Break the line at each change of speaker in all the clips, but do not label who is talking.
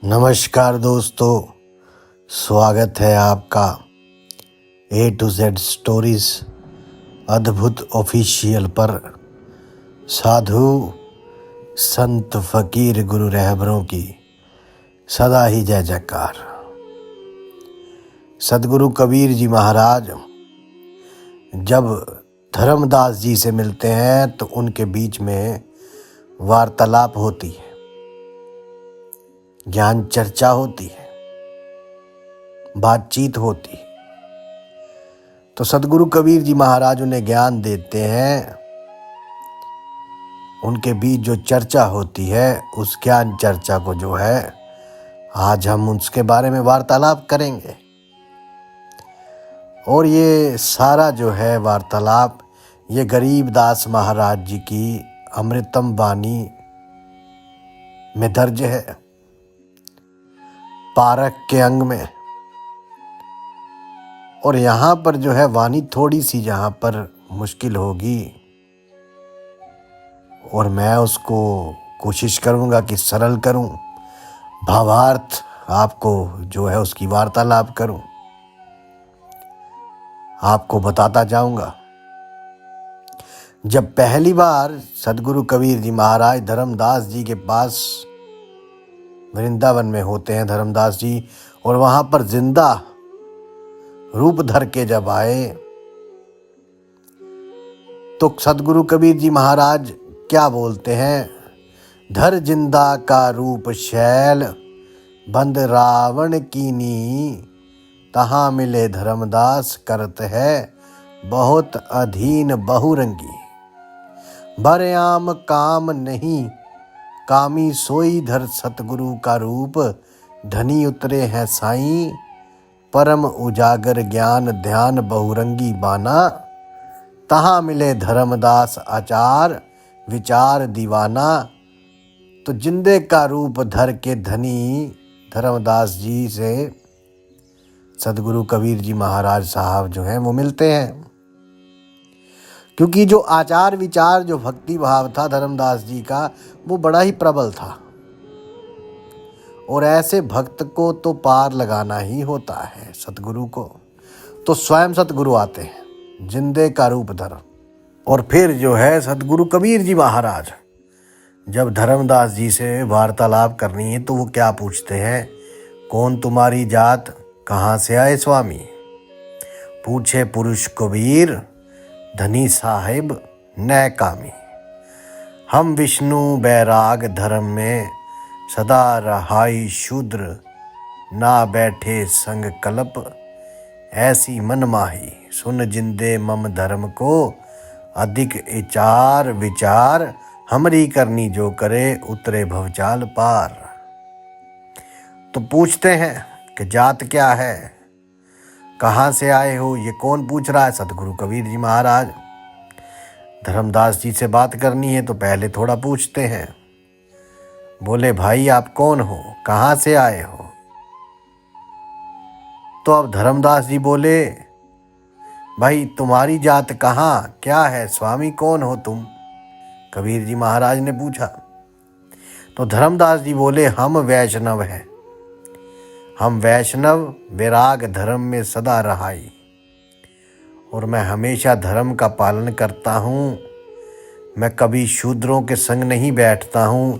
नमस्कार दोस्तों, स्वागत है आपका A to Z स्टोरीज अद्भुत ऑफिशियल पर। साधु संत फकीर गुरु रहबरों की सदा ही जय जयकार। सदगुरु कबीर जी महाराज जब धर्मदास जी से मिलते हैं तो उनके बीच में वार्तालाप होती है, ज्ञान चर्चा होती है, बातचीत होती है। तो सदगुरु कबीर जी महाराज उन्हें ज्ञान देते हैं। उनके बीच जो चर्चा होती है, उस ज्ञान चर्चा को जो है आज हम उसके बारे में वार्तालाप करेंगे। और ये सारा जो है वार्तालाप ये गरीबदास महाराज जी की अमृतम वाणी में दर्ज है, पारक के अंग में। और यहाँ पर जो है वाणी थोड़ी सी जहाँ पर मुश्किल होगी और मैं उसको कोशिश करूँगा कि सरल करूँ, भावार्थ आपको जो है उसकी वार्तालाप करूँ, आपको बताता जाऊँगा। जब पहली बार सदगुरु कबीर जी महाराज धर्मदास जी के पास वृंदावन में होते हैं धर्मदास जी, और वहाँ पर जिंदा रूप धर के जब आए तो सदगुरु कबीर जी महाराज क्या बोलते हैं? धर जिंदा का रूप शैल, बंद रावण कीनी, तहाँ मिले धर्मदास करत है बहुत अधीन बहुरंगी। बरयाम काम नहीं कामी सोई धर सतगुरु का रूप, धनी उतरे हैं साईं परम उजागर ज्ञान ध्यान बहुरंगी बाना, तहाँ मिले धर्मदास आचार विचार दीवाना। तो जिंदे का रूप धर के धनी धर्मदास जी से सदगुरु कबीर जी महाराज साहब जो हैं वो मिलते हैं, क्योंकि जो आचार विचार जो भक्ति भाव था धर्मदास जी का वो बड़ा ही प्रबल था। और ऐसे भक्त को तो पार लगाना ही होता है सतगुरु को। तो स्वयं सतगुरु आते हैं जिंदे का रूप धर। और फिर जो है सतगुरु कबीर जी महाराज जब धर्मदास जी से वार्तालाप करनी है तो वो क्या पूछते हैं? कौन तुम्हारी जात, कहाँ से आए स्वामी? पूछे पुरुष कबीर, धनी साहिब न कामी। हम विष्णु बैराग धर्म में सदा रहाई शूद्र, ना बैठे संग कल्प ऐसी मन माही। सुन जिंदे मम धर्म को अधिक इचार विचार, हमरी करनी जो करे उतरे भवचाल पार। तो पूछते हैं कि जात क्या है, कहाँ से आए हो? ये कौन पूछ रहा है? सतगुरु कबीर जी महाराज। धर्मदास जी से बात करनी है तो पहले थोड़ा पूछते हैं। बोले भाई आप कौन हो, कहाँ से आए हो? तो अब धर्मदास जी बोले भाई तुम्हारी जात कहाँ, क्या है स्वामी, कौन हो तुम? कबीर जी महाराज ने पूछा। तो धर्मदास जी बोले हम वैष्णव हैं, हम वैष्णव विराग धर्म में सदा रहाई, और मैं हमेशा धर्म का पालन करता हूँ। मैं कभी शूद्रों के संग नहीं बैठता हूँ।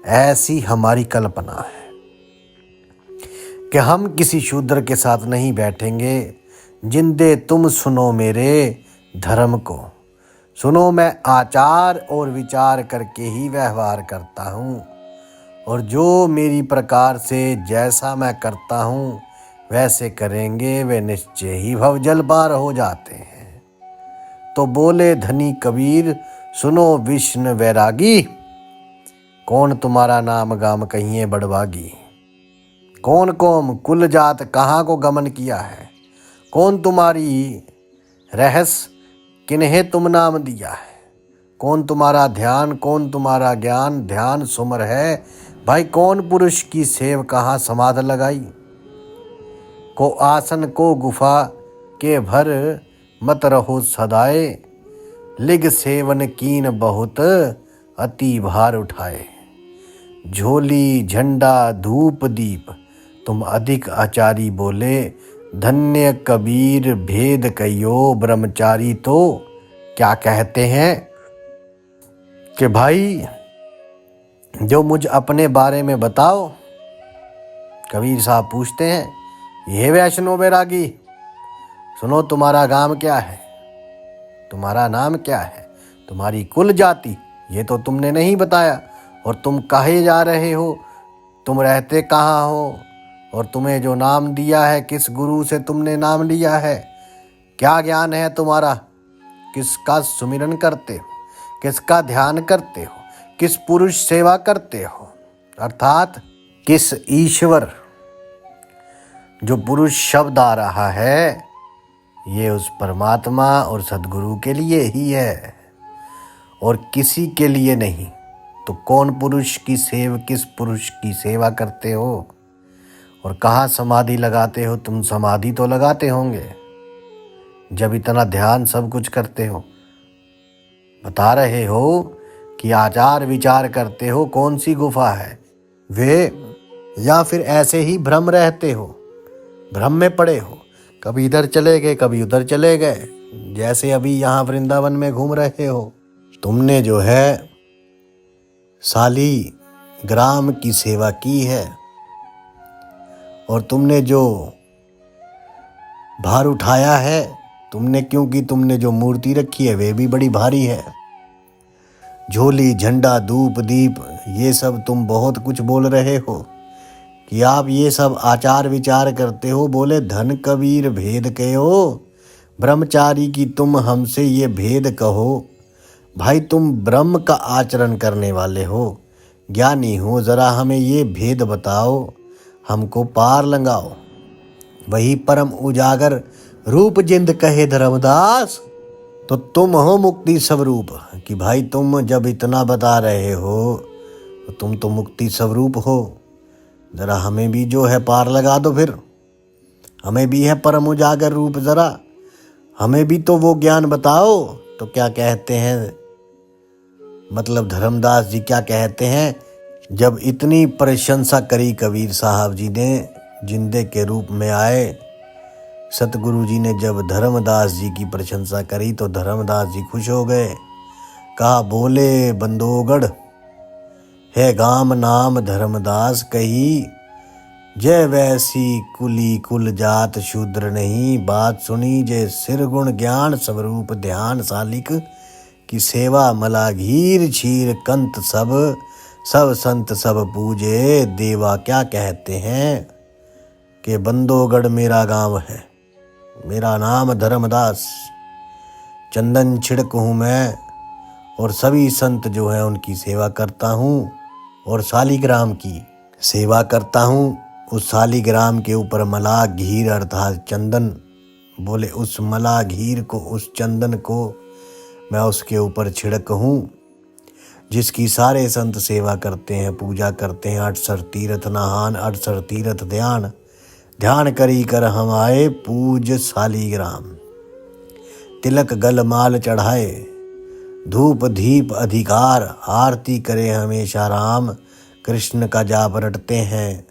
ऐसी हमारी कल्पना है कि हम किसी शूद्र के साथ नहीं बैठेंगे। जिंदे तुम सुनो मेरे धर्म को, सुनो मैं आचार और विचार करके ही व्यवहार करता हूँ, और जो मेरी प्रकार से जैसा मैं करता हूँ वैसे करेंगे वे निश्चय ही भवजल पार हो जाते हैं। तो बोले धनी कबीर, सुनो विष्णु वैरागी, कौन तुम्हारा नाम गाम कहिए बड़भागी? कौन कौम कुल जात कहाँ को गमन किया है? कौन तुम्हारी रहस्य किन्हें तुम नाम दिया है? कौन तुम्हारा ध्यान, कौन तुम्हारा ज्ञान ध्यान सुमर है? भाई कौन पुरुष की सेव कहाँ समाध लगाई? को आसन को गुफा के भर मत रहो सदाए, लिग सेवन कीन बहुत अति भार उठाए। झोली झंडा धूप दीप तुम अधिक आचारी बोले। धन्य कबीर भेद कहियो ब्रह्मचारी। तो क्या कहते हैं कि भाई जो मुझ अपने बारे में बताओ। कबीर साहब पूछते हैं, ये वैष्णव बैरागी, सुनो तुम्हारा गांव क्या है, तुम्हारा नाम क्या है, तुम्हारी कुल जाति ये तो तुमने नहीं बताया, और तुम कहे जा रहे हो, तुम रहते कहाँ हो, और तुम्हें जो नाम दिया है किस गुरु से तुमने नाम लिया है, क्या ज्ञान है तुम्हारा, किसका सुमिरन करते हो, किसका ध्यान करते हो, किस पुरुष सेवा करते हो, अर्थात किस ईश्वर, जो पुरुष शब्द आ रहा है ये उस परमात्मा और सद्गुरु के लिए ही है और किसी के लिए नहीं। तो कौन पुरुष की किस पुरुष की सेवा करते हो और कहाँ समाधि लगाते हो? तुम समाधि तो लगाते होंगे जब इतना ध्यान सब कुछ करते हो। बता रहे हो कि आचार विचार करते हो, कौन सी गुफा है वे, या फिर ऐसे ही भ्रम रहते हो, भ्रम में पड़े हो, कभी इधर चले गए कभी उधर चले गए, जैसे अभी यहाँ वृंदावन में घूम रहे हो। तुमने जो है साली ग्राम की सेवा की है और तुमने जो भार उठाया है तुमने, क्योंकि तुमने जो मूर्ति रखी है वे भी बड़ी भारी है। झोली झंडा धूप दीप ये सब तुम बहुत कुछ बोल रहे हो कि आप ये सब आचार विचार करते हो। बोले धन कबीर भेद कहो ब्रह्मचारी की, तुम हमसे ये भेद कहो। भाई तुम ब्रह्म का आचरण करने वाले हो, ज्ञानी हो, जरा हमें ये भेद बताओ, हमको पार लगाओ। वही परम उजागर रूप जिंद कहे धर्मदास। तो तुम हो मुक्ति स्वरूप कि भाई तुम जब इतना बता रहे हो तो तुम तो मुक्ति स्वरूप हो, जरा हमें भी जो है पार लगा दो। फिर हमें भी है परम उजागर रूप, जरा हमें भी तो वो ज्ञान बताओ। तो क्या कहते हैं, मतलब धर्मदास जी क्या कहते हैं, जब इतनी प्रशंसा करी कबीर साहब जी ने, जिंदे के रूप में आए, सतगुरु जी ने जब धर्मदास जी की प्रशंसा करी तो धर्मदास जी खुश हो गए। कहा बोले बंदोगढ़ है गाम नाम धर्मदास कही, जय वैसी कुली कुल जात शूद्र नहीं। बात सुनी जय सिर गुण ज्ञान स्वरूप ध्यान सालिक की सेवा मलाघीर क्षीर कंत सब सब संत सब पूजे देवा। क्या कहते हैं कि बंदोगढ़ मेरा गांव है, मेरा नाम धर्मदास, चंदन छिड़क हूँ मैं और सभी संत जो हैं उनकी सेवा करता हूँ और शालिग्राम की सेवा करता हूँ। उस शालिग्राम के ऊपर मला घीर अर्थात चंदन, बोले उस मला घीर को, उस चंदन को मैं उसके ऊपर छिड़क हूँ, जिसकी सारे संत सेवा करते हैं, पूजा करते हैं। 68 तीर्थ नहान 68 तीर्थ ध्यान, ध्यान करी कर हम आए पूज शालिग्राम। तिलक गल माल चढ़ाए धूप दीप अधिकार, आरती करे हमेशा राम कृष्ण का जाप रटते हैं।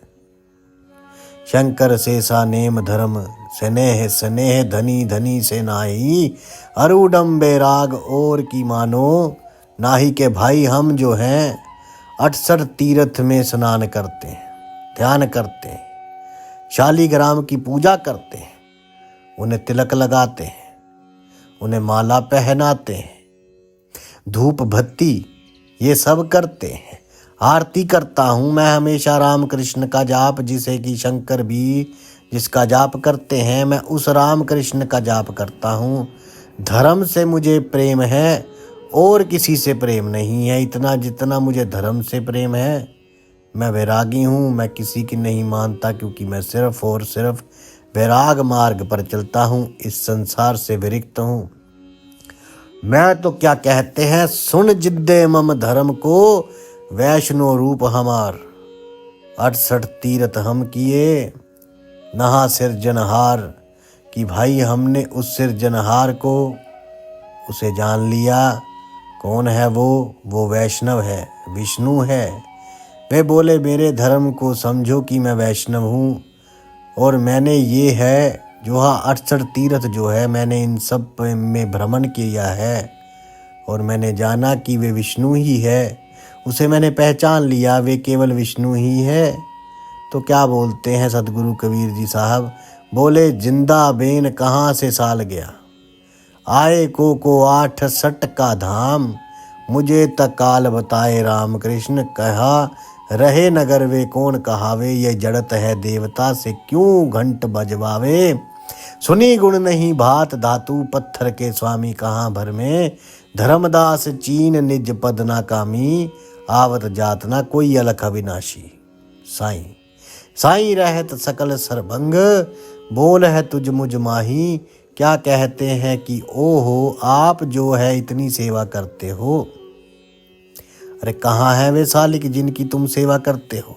शंकर से सा नेम धर्म स्नेह स्नेह धनी धनी से नाही, अरुडम बैराग और की मानो नाही। के भाई हम जो हैं 68 तीर्थ में स्नान करते हैं, ध्यान करते हैं, शालिग्राम की पूजा करते हैं, उन्हें तिलक लगाते हैं, उन्हें माला पहनाते हैं, धूप भत्ती ये सब करते हैं। आरती करता हूँ मैं हमेशा राम कृष्ण का जाप, जिसे कि शंकर भी जिसका जाप करते हैं, मैं उस राम कृष्ण का जाप करता हूँ। धर्म से मुझे प्रेम है और किसी से प्रेम नहीं है, इतना जितना मुझे धर्म से प्रेम है। मैं वैरागी हूँ, मैं किसी की नहीं मानता, क्योंकि मैं सिर्फ और सिर्फ वैराग मार्ग पर चलता हूँ, इस संसार से विरक्त हूँ। मैं तो क्या कहते हैं, सुन जिद्दे मम धर्म को वैष्णो रूप हमार। 68 तीर्थ हम किए नहा सिरजनहार, कि भाई हमने उस सिरजनहार को उसे जान लिया। कौन है वो वैष्णव है, विष्णु है, वे बोले मेरे धर्म को समझो कि मैं वैष्णव हूँ और मैंने ये है जो 68 तीर्थ जो है मैंने इन सब में भ्रमण किया है और मैंने जाना कि वे विष्णु ही है, उसे मैंने पहचान लिया, वे केवल विष्णु ही है। तो क्या बोलते हैं सदगुरु कबीर जी साहब, बोले जिंदा बेन कहाँ से साल गया, आए को 68 का धाम, मुझे तक काल बताए राम कृष्ण, कहा रहे नगर वे कौन कहावे, ये जड़त है देवता से क्यों घंट बजवावे। सुनी गुण नहीं भात धातु, पत्थर के स्वामी कहाँ भर में, धर्मदास चीन निज पद ना कामी, आवत जात ना कोई अलख अविनाशी। साईं साईं रहत सकल सरभंग, बोल है तुझ मुझ माही, क्या कहते हैं कि ओ हो आप जो है इतनी सेवा करते हो। अरे कहाँ है वे सालिक जिनकी तुम सेवा करते हो,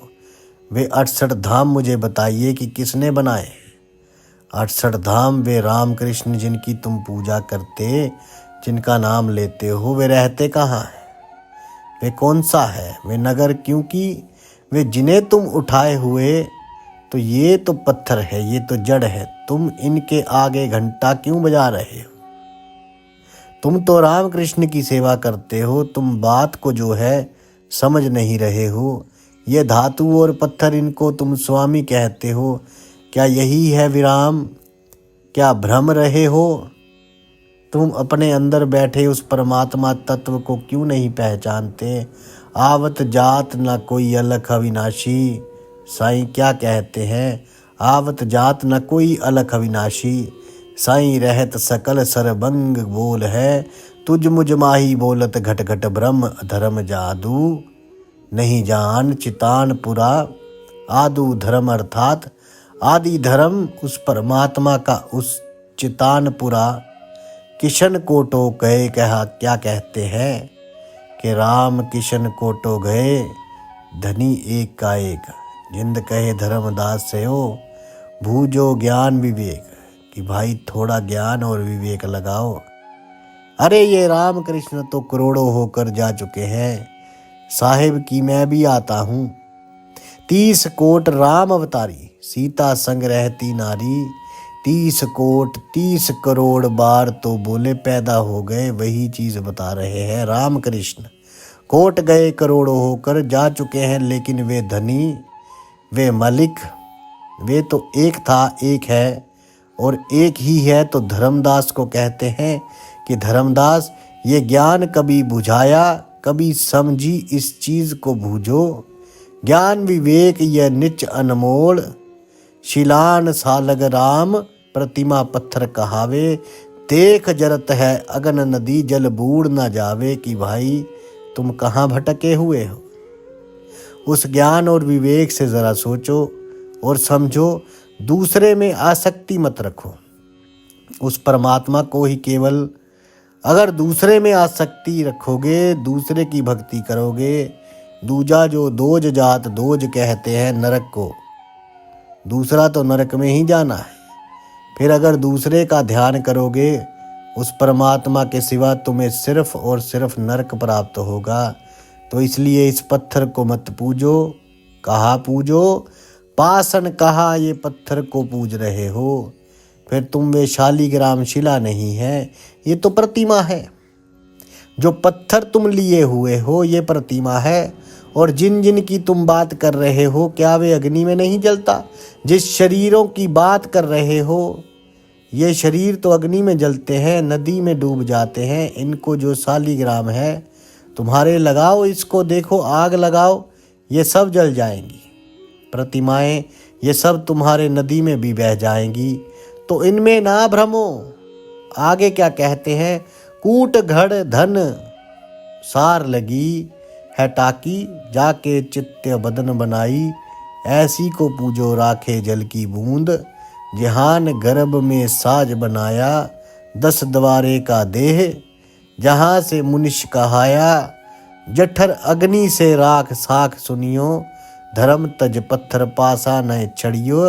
वे 68 धाम मुझे बताइए कि किसने बनाए। 68 धाम वे राम कृष्ण जिनकी तुम पूजा करते, जिनका नाम लेते हो, वे रहते कहाँ हैं, वे कौन सा है वे नगर, क्योंकि वे जिन्हें तुम उठाए हुए, तो ये तो पत्थर है, ये तो जड़ है, तुम इनके आगे घंटा क्यों बजा रहे हो। तुम तो राम कृष्ण की सेवा करते हो, तुम बात को जो है समझ नहीं रहे हो। ये धातु और पत्थर इनको तुम स्वामी कहते हो, क्या यही है विराम, क्या भ्रम रहे हो। तुम अपने अंदर बैठे उस परमात्मा तत्व को क्यों नहीं पहचानते। आवत जात न कोई अलख अविनाशी, साईं क्या कहते हैं, आवत जात न कोई अलख अविनाशी, साईं रहत सकल सरबंग, बोल है तुझ मुझ माही, बोलत घट घट ब्रह्म धर्म जादू, नहीं जान चितान पुरा, आदु धर्म अर्थात आदि धर्म उस परमात्मा का, उस चितानपुरा। किशन कोटो गए कहा, क्या कहते हैं कि राम किशन कोटो गए, धनी एक का एक, जिंद कहे धर्मदास से हो, भूजो ज्ञान विवेक, कि भाई थोड़ा ज्ञान और विवेक लगाओ। अरे ये राम कृष्ण तो करोड़ों होकर जा चुके हैं, साहिब की मैं भी आता हूँ। 30 कोट राम अवतारी, सीता संग रहती नारी, 30 कोट 30 करोड़ बार तो बोले पैदा हो गए, वही चीज बता रहे हैं राम कृष्ण। कोट गए करोड़ों होकर जा चुके हैं, लेकिन वे धनी, वे मलिक, वे तो एक था एक है और एक ही है। तो धर्मदास को कहते हैं कि धर्मदास ये ज्ञान कभी बुझाया, कभी समझी इस चीज को बूझो, ज्ञान विवेक यह निच अनमोल, शिलान सालग राम प्रतिमा पत्थर कहावे, देख जरत है अगन नदी जल बूढ़ न जावे, कि भाई तुम कहाँ भटके हुए हो। उस ज्ञान और विवेक से जरा सोचो और समझो, दूसरे में आसक्ति मत रखो, उस परमात्मा को ही केवल। अगर दूसरे में आसक्ति रखोगे, दूसरे की भक्ति करोगे, दूजा जो दोज जात, दोज कहते हैं नरक को, दूसरा तो नरक में ही जाना है। फिर अगर दूसरे का ध्यान करोगे, उस परमात्मा के सिवा तुम्हें सिर्फ और सिर्फ नरक प्राप्त होगा। तो इसलिए इस पत्थर को मत पूजो। कहा पूजो, पाषाण कहा ये पत्थर को पूज रहे हो, फिर तुम वे शालीग्राम शिला नहीं है, ये तो प्रतिमा है। जो पत्थर तुम लिए हुए हो ये प्रतिमा है, और जिन जिन की तुम बात कर रहे हो, क्या वे अग्नि में नहीं जलता। जिस शरीरों की बात कर रहे हो, ये शरीर तो अग्नि में जलते हैं, नदी में डूब जाते हैं। इनको जो शालीग्राम है तुम्हारे लगाओ, इसको देखो आग लगाओ, ये सब जल जाएंगी। प्रतिमाएं ये सब तुम्हारे नदी में भी बह जाएंगी, तो इनमें ना भ्रमो। आगे क्या कहते हैं, कूट घड़ धन सार लगी है टाकी, जाके चित्त बदन बनाई, ऐसी को पूजो राखे जल की बूंद, जहान गर्भ में साज बनाया, 10 द्वारे का देह, जहाँ से मुनिश कहाया, जठर अग्नि से राख साख सुनियो, धर्म तज पत्थर पासा न छड़ियो,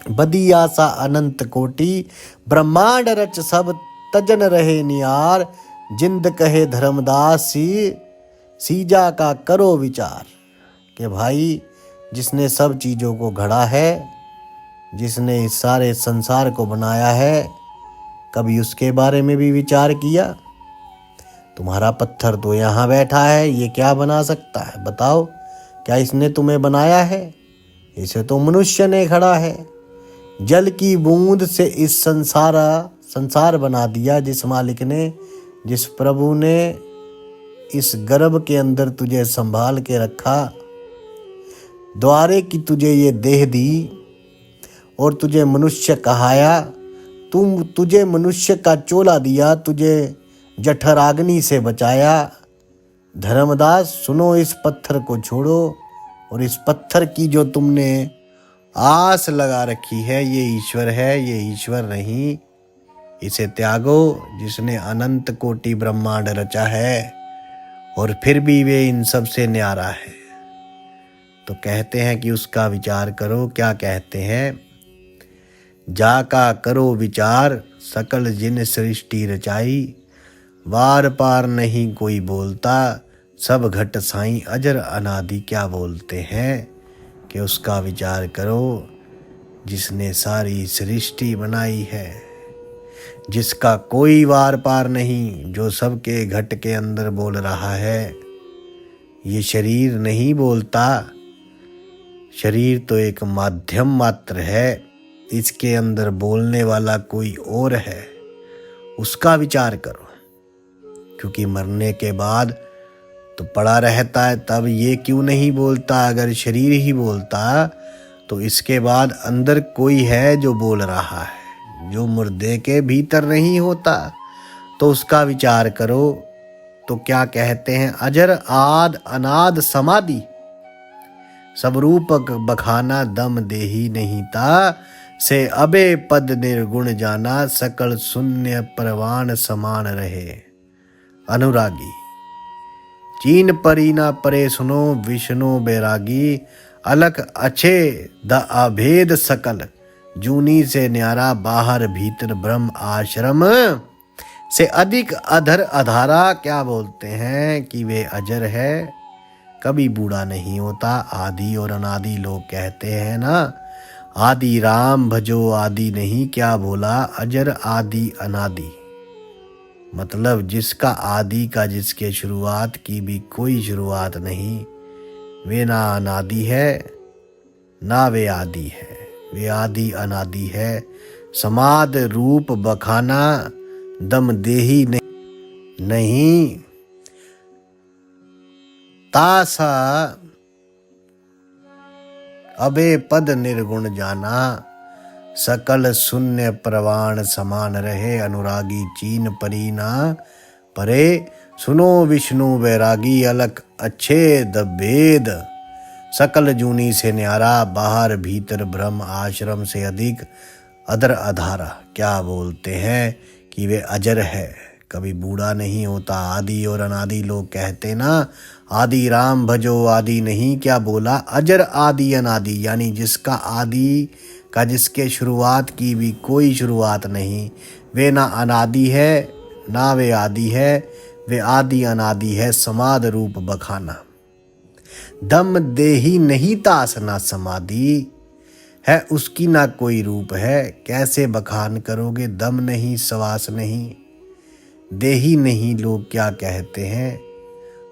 बदी आशा अनंत कोटि, ब्रह्मांड रच सब तजन रहे नियार, जिंद कहे धर्मदास सी, सीजा का करो विचार। कि भाई जिसने सब चीज़ों को गढ़ा है, जिसने इस सारे संसार को बनाया है, कभी उसके बारे में भी विचार किया? तुम्हारा पत्थर तो यहाँ बैठा है, ये क्या बना सकता है बताओ? क्या इसने तुम्हें बनाया है? इसे तो मनुष्य ने खड़ा है। जल की बूंद से इस संसार बना दिया जिस मालिक ने, जिस प्रभु ने इस गर्भ के अंदर तुझे संभाल के रखा, द्वारे की तुझे ये देह दी और तुझे मनुष्य कहाया, तुझे मनुष्य का चोला दिया, तुझे जठराग्नि से बचाया। धर्मदास सुनो, इस पत्थर को छोड़ो और इस पत्थर की जो तुमने आस लगा रखी है, ये ईश्वर है, ये ईश्वर नहीं। इसे त्यागो जिसने अनंत कोटि ब्रह्मांड रचा है और फिर भी वे इन सब से न्यारा है। तो कहते हैं कि उसका विचार करो। क्या कहते हैं? जाका करो विचार, सकल जिन सृष्टि रचाई, वार पार नहीं कोई बोलता, सब घट साईं अजर अनादि। क्या बोलते हैं कि उसका विचार करो जिसने सारी सृष्टि बनाई है, जिसका कोई वार पार नहीं, जो सबके घट के अंदर बोल रहा है। ये शरीर नहीं बोलता, शरीर तो एक माध्यम मात्र है, इसके अंदर बोलने वाला कोई और है। उसका विचार करो, क्योंकि मरने के बाद तो पड़ा रहता है, तब ये क्यों नहीं बोलता? अगर शरीर ही बोलता तो इसके बाद अंदर कोई है जो बोल रहा है, जो मुर्दे के भीतर नहीं होता। तो उसका विचार करो। तो क्या कहते हैं? अजर आद अनाद समाधि, सब रूपक बखाना, दम देही नहीं था, से अबे पद निर्गुण जाना, सकल शून्य परवान समान रहे अनुरागी। चीन परी ना परे सुनो, विष्णु बैरागी, अलख अच्छे द अभेद सकल, जूनी से न्यारा, बाहर भीतर ब्रह्म आश्रम से अधिक अधर अधारा। क्या बोलते हैं कि वे अजर है, कभी बूढ़ा नहीं होता। आदि और अनादि लोग कहते हैं ना, आदि राम भजो आदि नहीं। क्या बोला? अजर आदि अनादि, मतलब जिसका आदि का, जिसके शुरुआत की भी कोई शुरुआत नहीं, वे ना अनादि है ना वे आदि है, वे आदि अनादि है। समाद रूप बखाना, दम देही नहीं तासा, अबे पद निर्गुण जाना, सकल शून्य प्रवाण समान रहे अनुरागी। चीन परी ना परे सुनो, विष्णु बैरागी, अलख अच्छेद भेद, सकल जूनी से न्यारा, बाहर भीतर ब्रह्म आश्रम से अधिक अदर अधारा। क्या बोलते हैं कि वे अजर है, कभी बूढ़ा नहीं होता। आदि और अनादि लोग कहते ना, आदि राम भजो आदि नहीं। क्या बोला? अजर आदि अनादि, यानी जिसका आदि का, जिसके शुरुआत की भी कोई शुरुआत नहीं, वे ना अनादि है ना वे आदि है, वे आदि अनादि है। समाद रूप बखाना, दम देही नहीं तास ना समाधि है, उसकी ना कोई रूप है। कैसे बखान करोगे? दम नहीं, श्वास नहीं, देही नहीं। लोग क्या कहते हैं?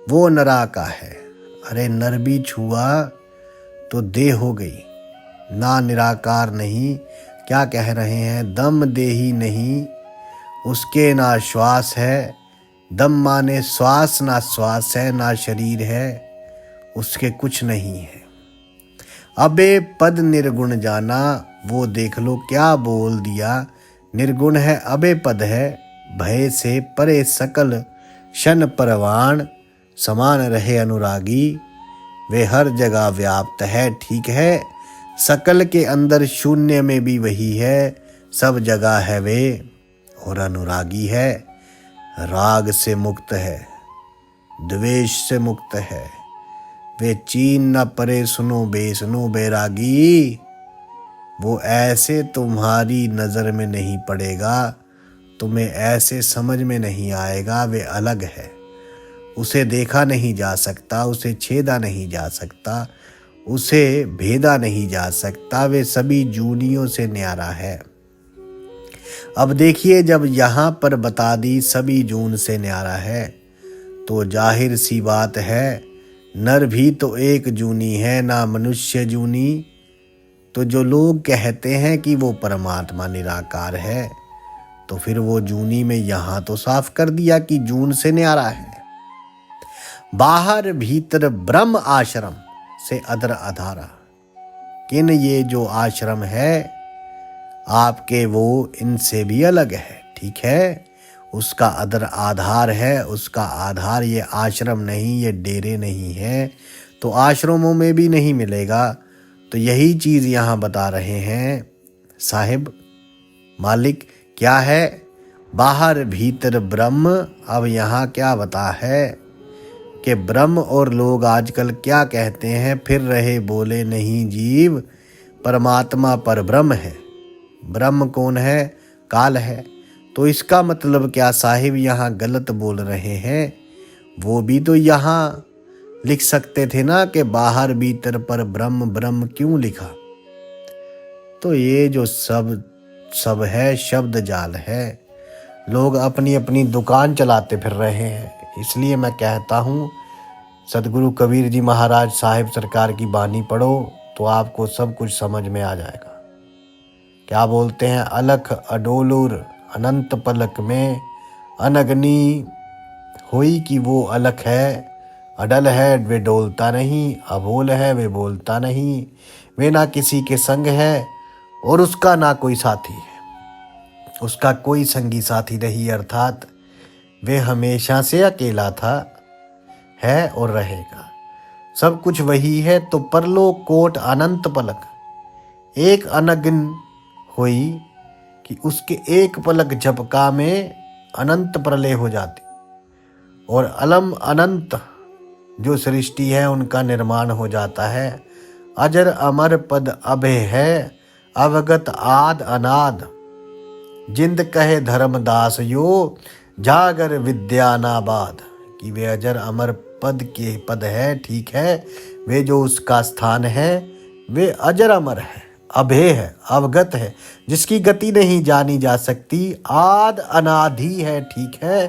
वो नरा का है। अरे नर भी छुआ तो देह हो गई, ना निराकार नहीं। क्या कह रहे हैं? दम देही नहीं, उसके ना श्वास है। दम माने श्वास, ना श्वास है ना शरीर है, उसके कुछ नहीं है। अबे पद निर्गुण जाना, वो देख लो क्या बोल दिया। निर्गुण है, अबे पद है, भय से परे सकल शन परवान समान रहे अनुरागी। वे हर जगह व्याप्त है, ठीक है। सकल के अंदर शून्य में भी वही है, सब जगह है वे और अनुरागी है। राग से मुक्त है, द्वेष से मुक्त है। वे चीन न परे सुनो बेसुनो बैरागी, वो ऐसे तुम्हारी नज़र में नहीं पड़ेगा, तुम्हें ऐसे समझ में नहीं आएगा। वे अलग है, उसे देखा नहीं जा सकता, उसे छेदा नहीं जा सकता। उसे भेदा नहीं जा सकता, वे सभी जूनियों से न्यारा है। अब देखिए, जब यहाँ पर बता दी सभी जून से न्यारा है, तो जाहिर सी बात है नर भी तो एक जूनी है, ना मनुष्य जूनी। तो जो लोग कहते हैं कि वो परमात्मा निराकार है, तो फिर वो जूनी में यहाँ तो साफ कर दिया कि जून से न्यारा है। बाहर भीतर ब्रह्म आश्रम से अदर अधारा। किन ये जो आश्रम है आपके, वो इनसे भी अलग है, ठीक है। उसका अदर आधार है, उसका आधार ये आश्रम नहीं, ये डेरे नहीं है, तो आश्रमों में भी नहीं मिलेगा। तो यही चीज़ यहाँ बता रहे हैं साहिब मालिक, क्या है? बाहर भीतर ब्रह्म। अब यहाँ क्या बता है कि ब्रह्म, और लोग आजकल क्या कहते हैं, फिर रहे बोले नहीं जीव, परमात्मा पर ब्रह्म है। ब्रह्म कौन है? काल है। तो इसका मतलब क्या साहिब यहाँ गलत बोल रहे हैं? वो भी तो यहाँ लिख सकते थे ना कि बाहर भीतर पर ब्रह्म, ब्रह्म क्यों लिखा? तो ये जो सब है शब्द जाल है। लोग अपनी अपनी दुकान चलाते फिर रहे हैं। इसलिए मैं कहता हूँ सदगुरु कबीर जी महाराज साहिब सरकार की बानी पढ़ो तो आपको सब कुछ समझ में आ जाएगा। क्या बोलते हैं? अलख अडोलुर अनंत पलक में अनगनी होई कि वो अलख है, अडल है वे डोलता नहीं, अबोल है वे बोलता नहीं, वे ना किसी के संग है और उसका ना कोई साथी है। उसका कोई संगी साथी नहीं, अर्थात वे हमेशा से अकेला था, है और रहेगा। सब कुछ वही है। तो परलोक कोट अनंत पलक, एक अनगिन हुई कि उसके एक पलक झपका में अनंत प्रलय हो जाती, और अलम अनंत जो सृष्टि है उनका निर्माण हो जाता है। अजर अमर पद अभय है, अवगत आद अनाद, जिंद कहे धर्मदास यो, जागर विद्यानाबाद। कि वे अजर अमर पद के पद है, ठीक है। वे जो उसका स्थान है वे अजर अमर है, अभय है, अवगत है, जिसकी गति नहीं जानी जा सकती, आद अनादि है, ठीक है।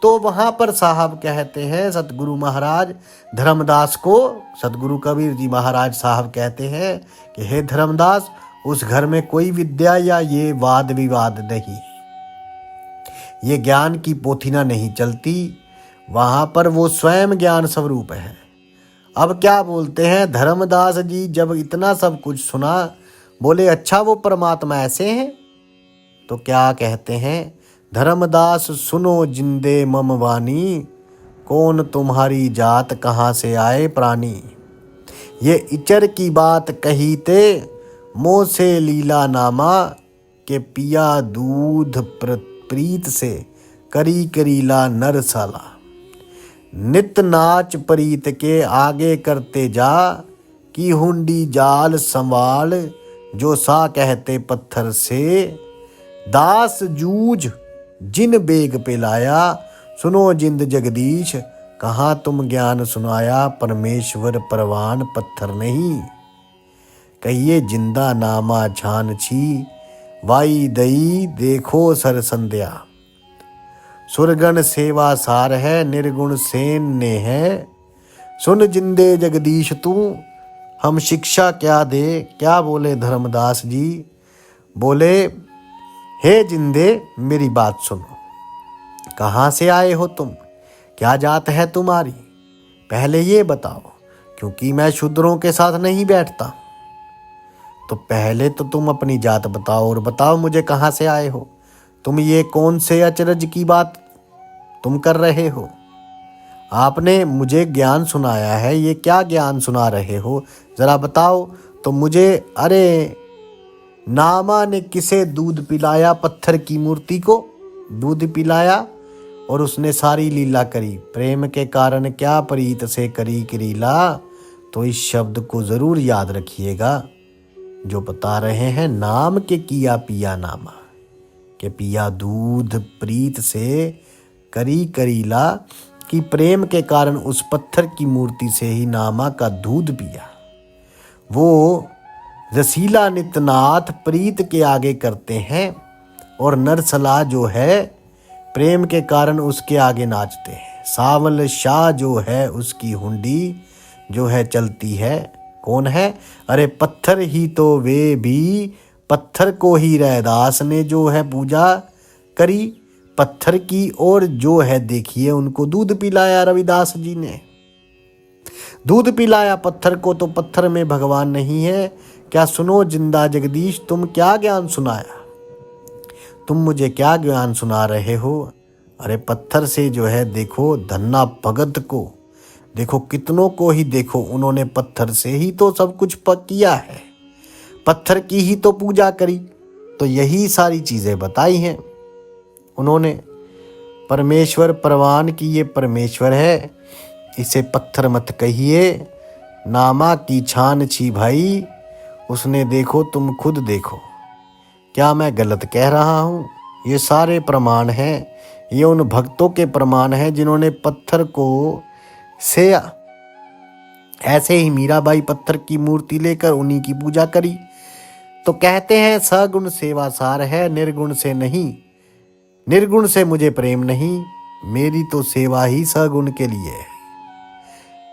तो वहाँ पर साहब कहते हैं सतगुरु महाराज धर्मदास को, सतगुरु कबीर जी महाराज साहब कहते हैं कि हे धर्मदास, उस घर में कोई विद्या या ये वाद विवाद नहीं, ये ज्ञान की पोथीना नहीं चलती, वहाँ पर वो स्वयं ज्ञान स्वरूप है। अब क्या बोलते हैं धर्मदास जी, जब इतना सब कुछ सुना बोले अच्छा वो परमात्मा ऐसे हैं? तो क्या कहते हैं धर्मदास, सुनो जिंदे मम वाणी, कौन तुम्हारी जात कहाँ से आए प्राणी, ये इचर की बात कही ते, मोह से लीला नामा, के पिया दूध प्रीत से, करी करीला नरसाला, नित नाच प्रीत के आगे करते जा, की हुंडी जाल संवाल, जो सा कहते पत्थर से, दास जूझ जिन बेग पे लाया, सुनो जिंद जगदीश, कहाँ तुम ज्ञान सुनाया, परमेश्वर परवान पत्थर नहीं, कहिए जिंदा नामा छान छी, वाई दई देखो सर संध्या, सुरगण सेवा सार है, निर्गुण सेन ने है, सुन जिंदे जगदीश तू, हम शिक्षा क्या दे। क्या बोले धर्मदास जी? बोले हे जिंदे मेरी बात सुनो, कहाँ से आए हो तुम, क्या जात है तुम्हारी, पहले ये बताओ, क्योंकि मैं शूद्रों के साथ नहीं बैठता। तो पहले तो तुम अपनी जात बताओ और बताओ मुझे कहाँ से आए हो। तुम ये कौन से अचरज की बात तुम कर रहे हो? आपने मुझे ज्ञान सुनाया है, ये क्या ज्ञान सुना रहे हो जरा बताओ तो मुझे। अरे नामा ने किसे दूध पिलाया, पत्थर की मूर्ति को दूध पिलाया और उसने सारी लीला करी, प्रेम के कारण क्या प्रीत से करी करीला। तो इस शब्द को जरूर याद रखिएगा जो बता रहे हैं, नाम के किया पिया नामा, के पिया दूध प्रीत से करी करीला, कि प्रेम के कारण उस पत्थर की मूर्ति से ही नामा का दूध पिया। वो रसीला नित्यनाथ प्रीत के आगे करते हैं और नरसला जो है प्रेम के कारण उसके आगे नाचते हैं। सावल शाह जो है उसकी हुंडी जो है चलती है। कौन है? अरे पत्थर ही तो वे भी, पत्थर को ही रैदास ने जो है पूजा करी। पत्थर की और जो है देखिए उनको दूध पिलाया रविदास जी ने। दूध पिलाया पत्थर को, तो पत्थर में भगवान नहीं है क्या? सुनो जिंदा जगदीश, तुम क्या ज्ञान सुनाया? तुम मुझे क्या ज्ञान सुना रहे हो? अरे पत्थर से जो है देखो धन्ना भगत को, देखो कितनों को ही देखो, उन्होंने पत्थर से ही तो सब कुछ किया है, पत्थर की ही तो पूजा करी। तो यही सारी चीजें बताई हैं उन्होंने। परमेश्वर परवान की ये परमेश्वर है, इसे पत्थर मत कहिए। नामा की छान छी भाई, उसने देखो तुम खुद देखो। क्या मैं गलत कह रहा हूँ? ये सारे प्रमाण हैं, ये उन भक्तों के प्रमाण हैं जिन्होंने पत्थर को से ऐसे ही मीराबाई पत्थर की मूर्ति लेकर उन्हीं की पूजा करी। तो कहते हैं सगुण सेवा सार है, निर्गुण से नहीं। निर्गुण से मुझे प्रेम नहीं, मेरी तो सेवा ही सगुण के लिए है।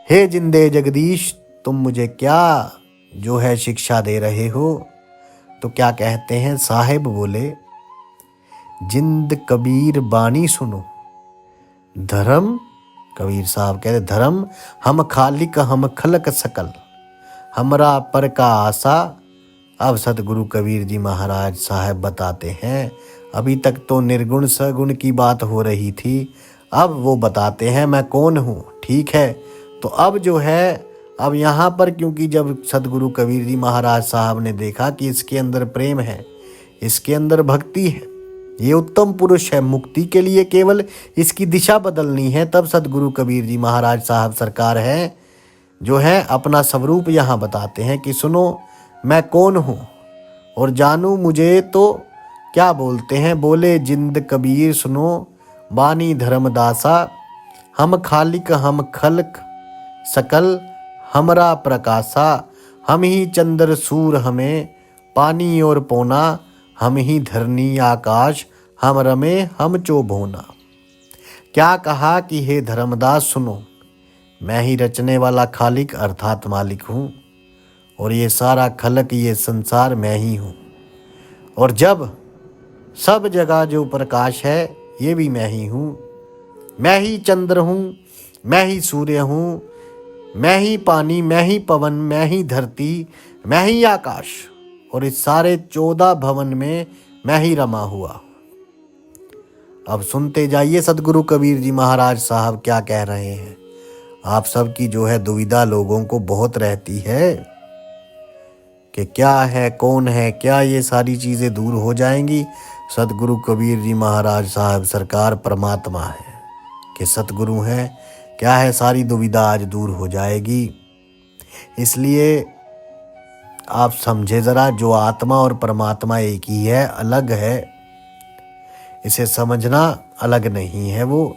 हे जिंदे जगदीश, तुम मुझे क्या जो है शिक्षा दे रहे हो? तो क्या कहते हैं साहिब बोले, जिंद कबीर बानी सुनो। धर्म, कबीर साहब कहते धर्म हम खालिक हम खलक सकल, हमरा पर का आशा। अब सतगुरु कबीर जी महाराज साहब बताते हैं, अभी तक तो निर्गुण सगुण की बात हो रही थी, अब वो बताते हैं मैं कौन हूँ। ठीक है, तो अब जो है अब यहाँ पर क्योंकि जब सतगुरु कबीर जी महाराज साहब ने देखा कि इसके अंदर प्रेम है, इसके अंदर भक्ति है, ये उत्तम पुरुष है, मुक्ति के लिए केवल इसकी दिशा बदलनी है, तब सतगुरु कबीर जी महाराज साहब सरकार है जो है अपना स्वरूप यहाँ बताते हैं कि सुनो मैं कौन हूँ और जानू मुझे। तो क्या बोलते हैं? बोले जिंद कबीर सुनो बानी धर्मदासा, हम खालिक हम खलक सकल, हमरा प्रकाशा। हम ही चंद्र सूर हमें पानी और पौना, हम ही धरनी आकाश, हम रमे हम चौभोना। क्या कहा कि हे धर्मदास सुनो, मैं ही रचने वाला खालिक अर्थात मालिक हूँ, और ये सारा खलक ये संसार मैं ही हूँ, और जब सब जगह जो प्रकाश है ये भी मैं ही हूँ। मैं ही चंद्र हूँ, मैं ही सूर्य हूँ, मैं ही पानी, मैं ही पवन, मैं ही धरती, मैं ही आकाश, और इस सारे 14 भवन में मैं ही रमा हुआ। अब सुनते जाइए सतगुरु कबीर जी महाराज साहब क्या कह रहे हैं। आप सबकी जो है दुविधा लोगों को बहुत रहती है कि क्या है, कौन है, क्या ये सारी चीज़ें दूर हो जाएंगी। सतगुरु कबीर जी महाराज साहब सरकार परमात्मा है कि सतगुरु हैं, क्या है, सारी दुविधा आज दूर हो जाएगी। इसलिए आप समझे ज़रा, जो आत्मा और परमात्मा एक ही है, अलग है, इसे समझना अलग नहीं है। वो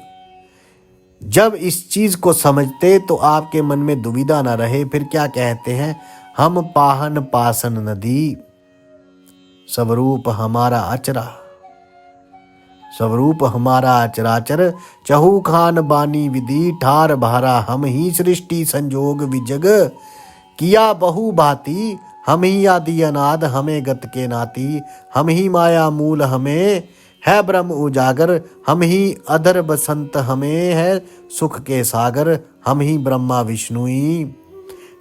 जब इस चीज़ को समझते तो आपके मन में दुविधा ना रहे। फिर क्या कहते हैं, हम पाहन पासन नदी, स्वरूप हमारा अचरा, स्वरूप हमारा अचराचर, चहु खान बानी विधि, ठार भारा हम ही सृष्टि संजोग विजग, किया बहु भांति, हम ही आदि अनाद हमें गत के नाती, हम ही माया मूल हमें है ब्रह्म उजागर, हम ही अधर बसंत हमें है सुख के सागर, हम ही ब्रह्मा विष्णुई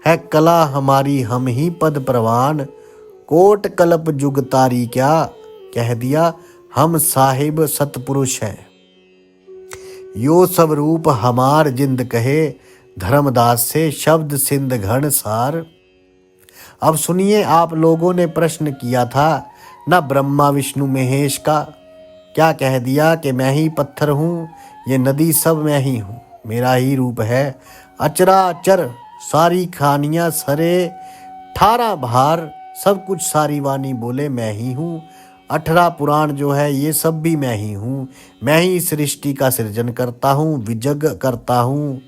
है कला हमारी, हम ही पद प्रवान, कोट कल्प जुग तारी, क्या कह दिया, हम साहिब सतपुरुष हैं। यो सब रूप हमार जिंद कहे, धर्मदास से शब्द सिंध घन सार। अब सुनिए, आप लोगों ने प्रश्न किया था ना ब्रह्मा विष्णु महेश का, क्या कह दिया कि मैं ही पत्थर हूँ, ये नदी सब मैं ही हूँ, मेरा ही रूप है, अचराचर सारी खानियाँ सरे, 18 भार सब कुछ सारी वाणी बोले मैं ही हूँ, 18 पुराण जो है ये सब भी मैं ही हूँ, मैं ही सृष्टि का सृजन करता हूँ, विजग करता हूँ,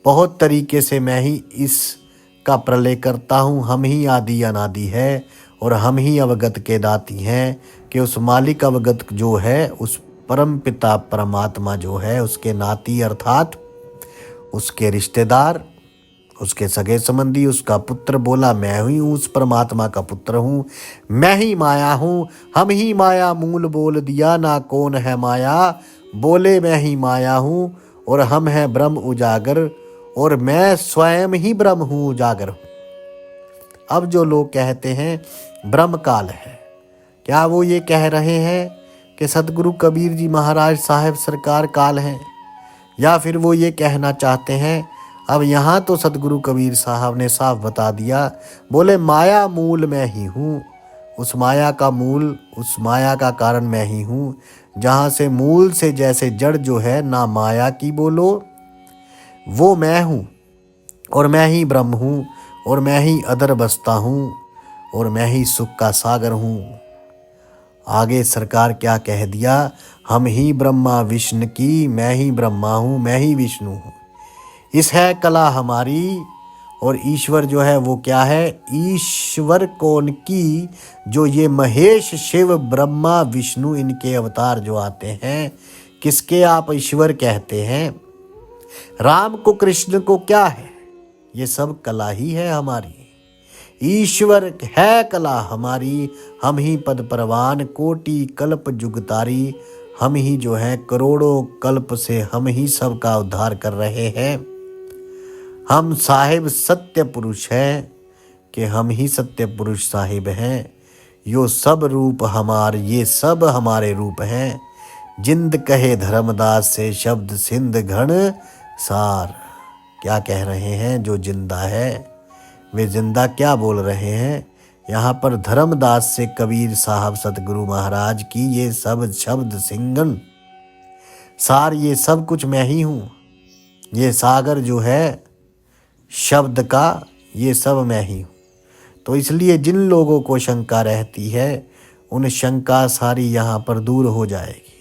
बहुत तरीके से मैं ही इस का प्रलय करता हूँ, हम ही आदि अनादि है और हम ही अवगत के दाती हैं कि उस मालिक अवगत जो है, उस परम पिता परमात्मा जो है, उसके नाती अर्थात उसके रिश्तेदार, उसके सगे संबंधी, उसका पुत्र बोला मैं ही हूँ, उस परमात्मा का पुत्र हूँ, मैं ही माया हूँ, हम ही माया मूल बोल दिया, ना कौन है माया, बोले मैं ही माया हूँ और हम हैं ब्रह्म उजागर और मैं स्वयं ही ब्रह्म हूँ उजागर हूँ। अब जो लोग कहते हैं ब्रह्म काल है, क्या वो ये कह रहे हैं कि सदगुरु कबीर जी महाराज साहब सरकार काल हैं, या फिर वो ये कहना चाहते हैं, अब यहाँ तो सदगुरु कबीर साहब ने साफ बता दिया, बोले माया मूल मैं ही हूँ, उस माया का मूल, उस माया का कारण मैं ही हूँ, जहाँ से मूल से जैसे जड़ जो है ना माया की बोलो, वो मैं हूँ और मैं ही ब्रह्म हूँ और मैं ही अदर बसता हूँ और मैं ही सुख का सागर हूँ। आगे सरकार क्या कह दिया, हम ही ब्रह्मा विष्णु की, मैं ही ब्रह्मा हूँ, मैं ही विष्णु हूँ। इस है कला हमारी। और ईश्वर जो है वो क्या है, ईश्वर कौन की, जो ये महेश शिव ब्रह्मा विष्णु इनके अवतार जो आते हैं, किसके आप ईश्वर कहते हैं। राम को कृष्ण को क्या है, ये सब कला ही है हमारी। ईश्वर है कला हमारी, हम ही पद परवान, कोटि कल्प जुगतारी, हम ही जो है करोड़ों कल्प से हम ही सबका उद्धार कर रहे हैं। हम साहिब सत्य पुरुष हैं कि हम ही सत्य पुरुष साहिब हैं। यो सब रूप हमारे, ये सब हमारे रूप हैं। जिंद कहे धर्मदास से शब्द सिंध घन सार। क्या कह रहे हैं, जो जिंदा है वे जिंदा क्या बोल रहे हैं। यहाँ पर धर्मदास से कबीर साहब सतगुरु महाराज की ये सब शब्द सिंगन सार, ये सब कुछ मैं ही हूँ। ये सागर जो है शब्द का, ये सब मैं ही हूँ। तो इसलिए जिन लोगों को शंका रहती है, उन शंका सारी यहाँ पर दूर हो जाएगी।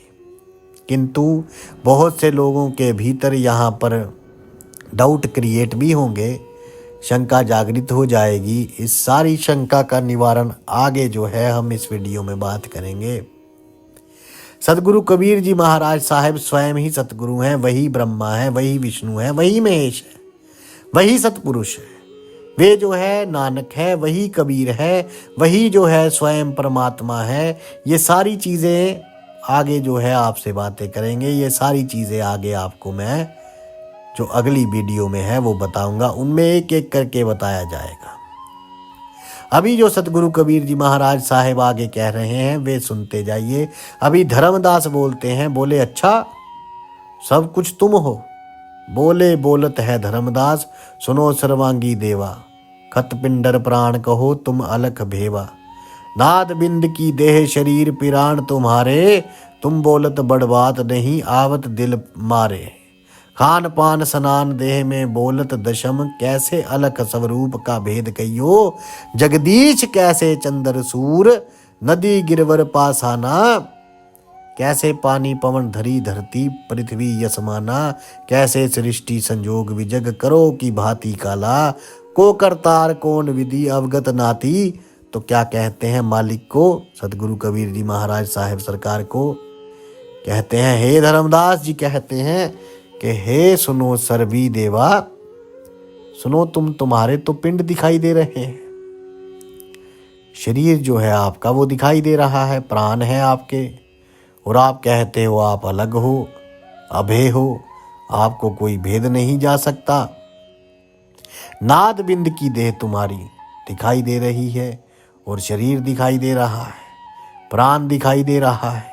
किंतु बहुत से लोगों के भीतर यहाँ पर डाउट क्रिएट भी होंगे, शंका जागृत हो जाएगी। इस सारी शंका का निवारण आगे जो है हम इस वीडियो में बात करेंगे। सदगुरु कबीर जी महाराज साहब स्वयं ही सतगुरु हैं, वही ब्रह्मा है, वही विष्णु है, वही महेश है, वही सतपुरुष है। वे जो है नानक है, वही कबीर है, वही जो है स्वयं परमात्मा है। ये सारी चीज़ें आगे जो है आपसे बातें करेंगे। ये सारी चीज़ें आगे आपको मैं जो अगली वीडियो में है वो बताऊंगा, उनमें एक एक करके बताया जाएगा। अभी जो सतगुरु कबीर जी महाराज साहब आगे कह रहे हैं वे सुनते जाइए। अभी धर्मदास बोलते हैं, बोले अच्छा सब कुछ तुम हो। बोले बोलत है धर्मदास, सुनो सर्वांगी देवा, खत पिंडर प्राण कहो तुम अलख भेवा। नाद बिंद की देह शरीर पिराण तुम्हारे, तुम बोलत बड़ बात नहीं आवत दिल मारे। खान पान स्नान देह में बोलत दशम, कैसे अलख स्वरूप का भेद कहियो। जगदीश कैसे चंद्र सूर, नदी गिरवर पासाना। कैसे पानी पवन धरी धरती पृथ्वी यसमाना। कैसे सृष्टि संजोग विजग करो की भांति काला। को करतार कौन विधि अवगत नाती। तो क्या कहते हैं मालिक को, सतगुरु कबीर जी महाराज साहब सरकार को कहते हैं, हे धर्मदास जी कहते हैं कि हे सुनो सर्वी देवा, सुनो तुम्हारे तो पिंड दिखाई दे रहे हैं, शरीर जो है आपका वो दिखाई दे रहा है, प्राण है आपके, और आप कहते हो आप अलग हो, अभेद हो, आपको कोई भेद नहीं जा सकता। नाद बिंद की देह तुम्हारी दिखाई दे रही है और शरीर दिखाई दे रहा है, प्राण दिखाई दे रहा है,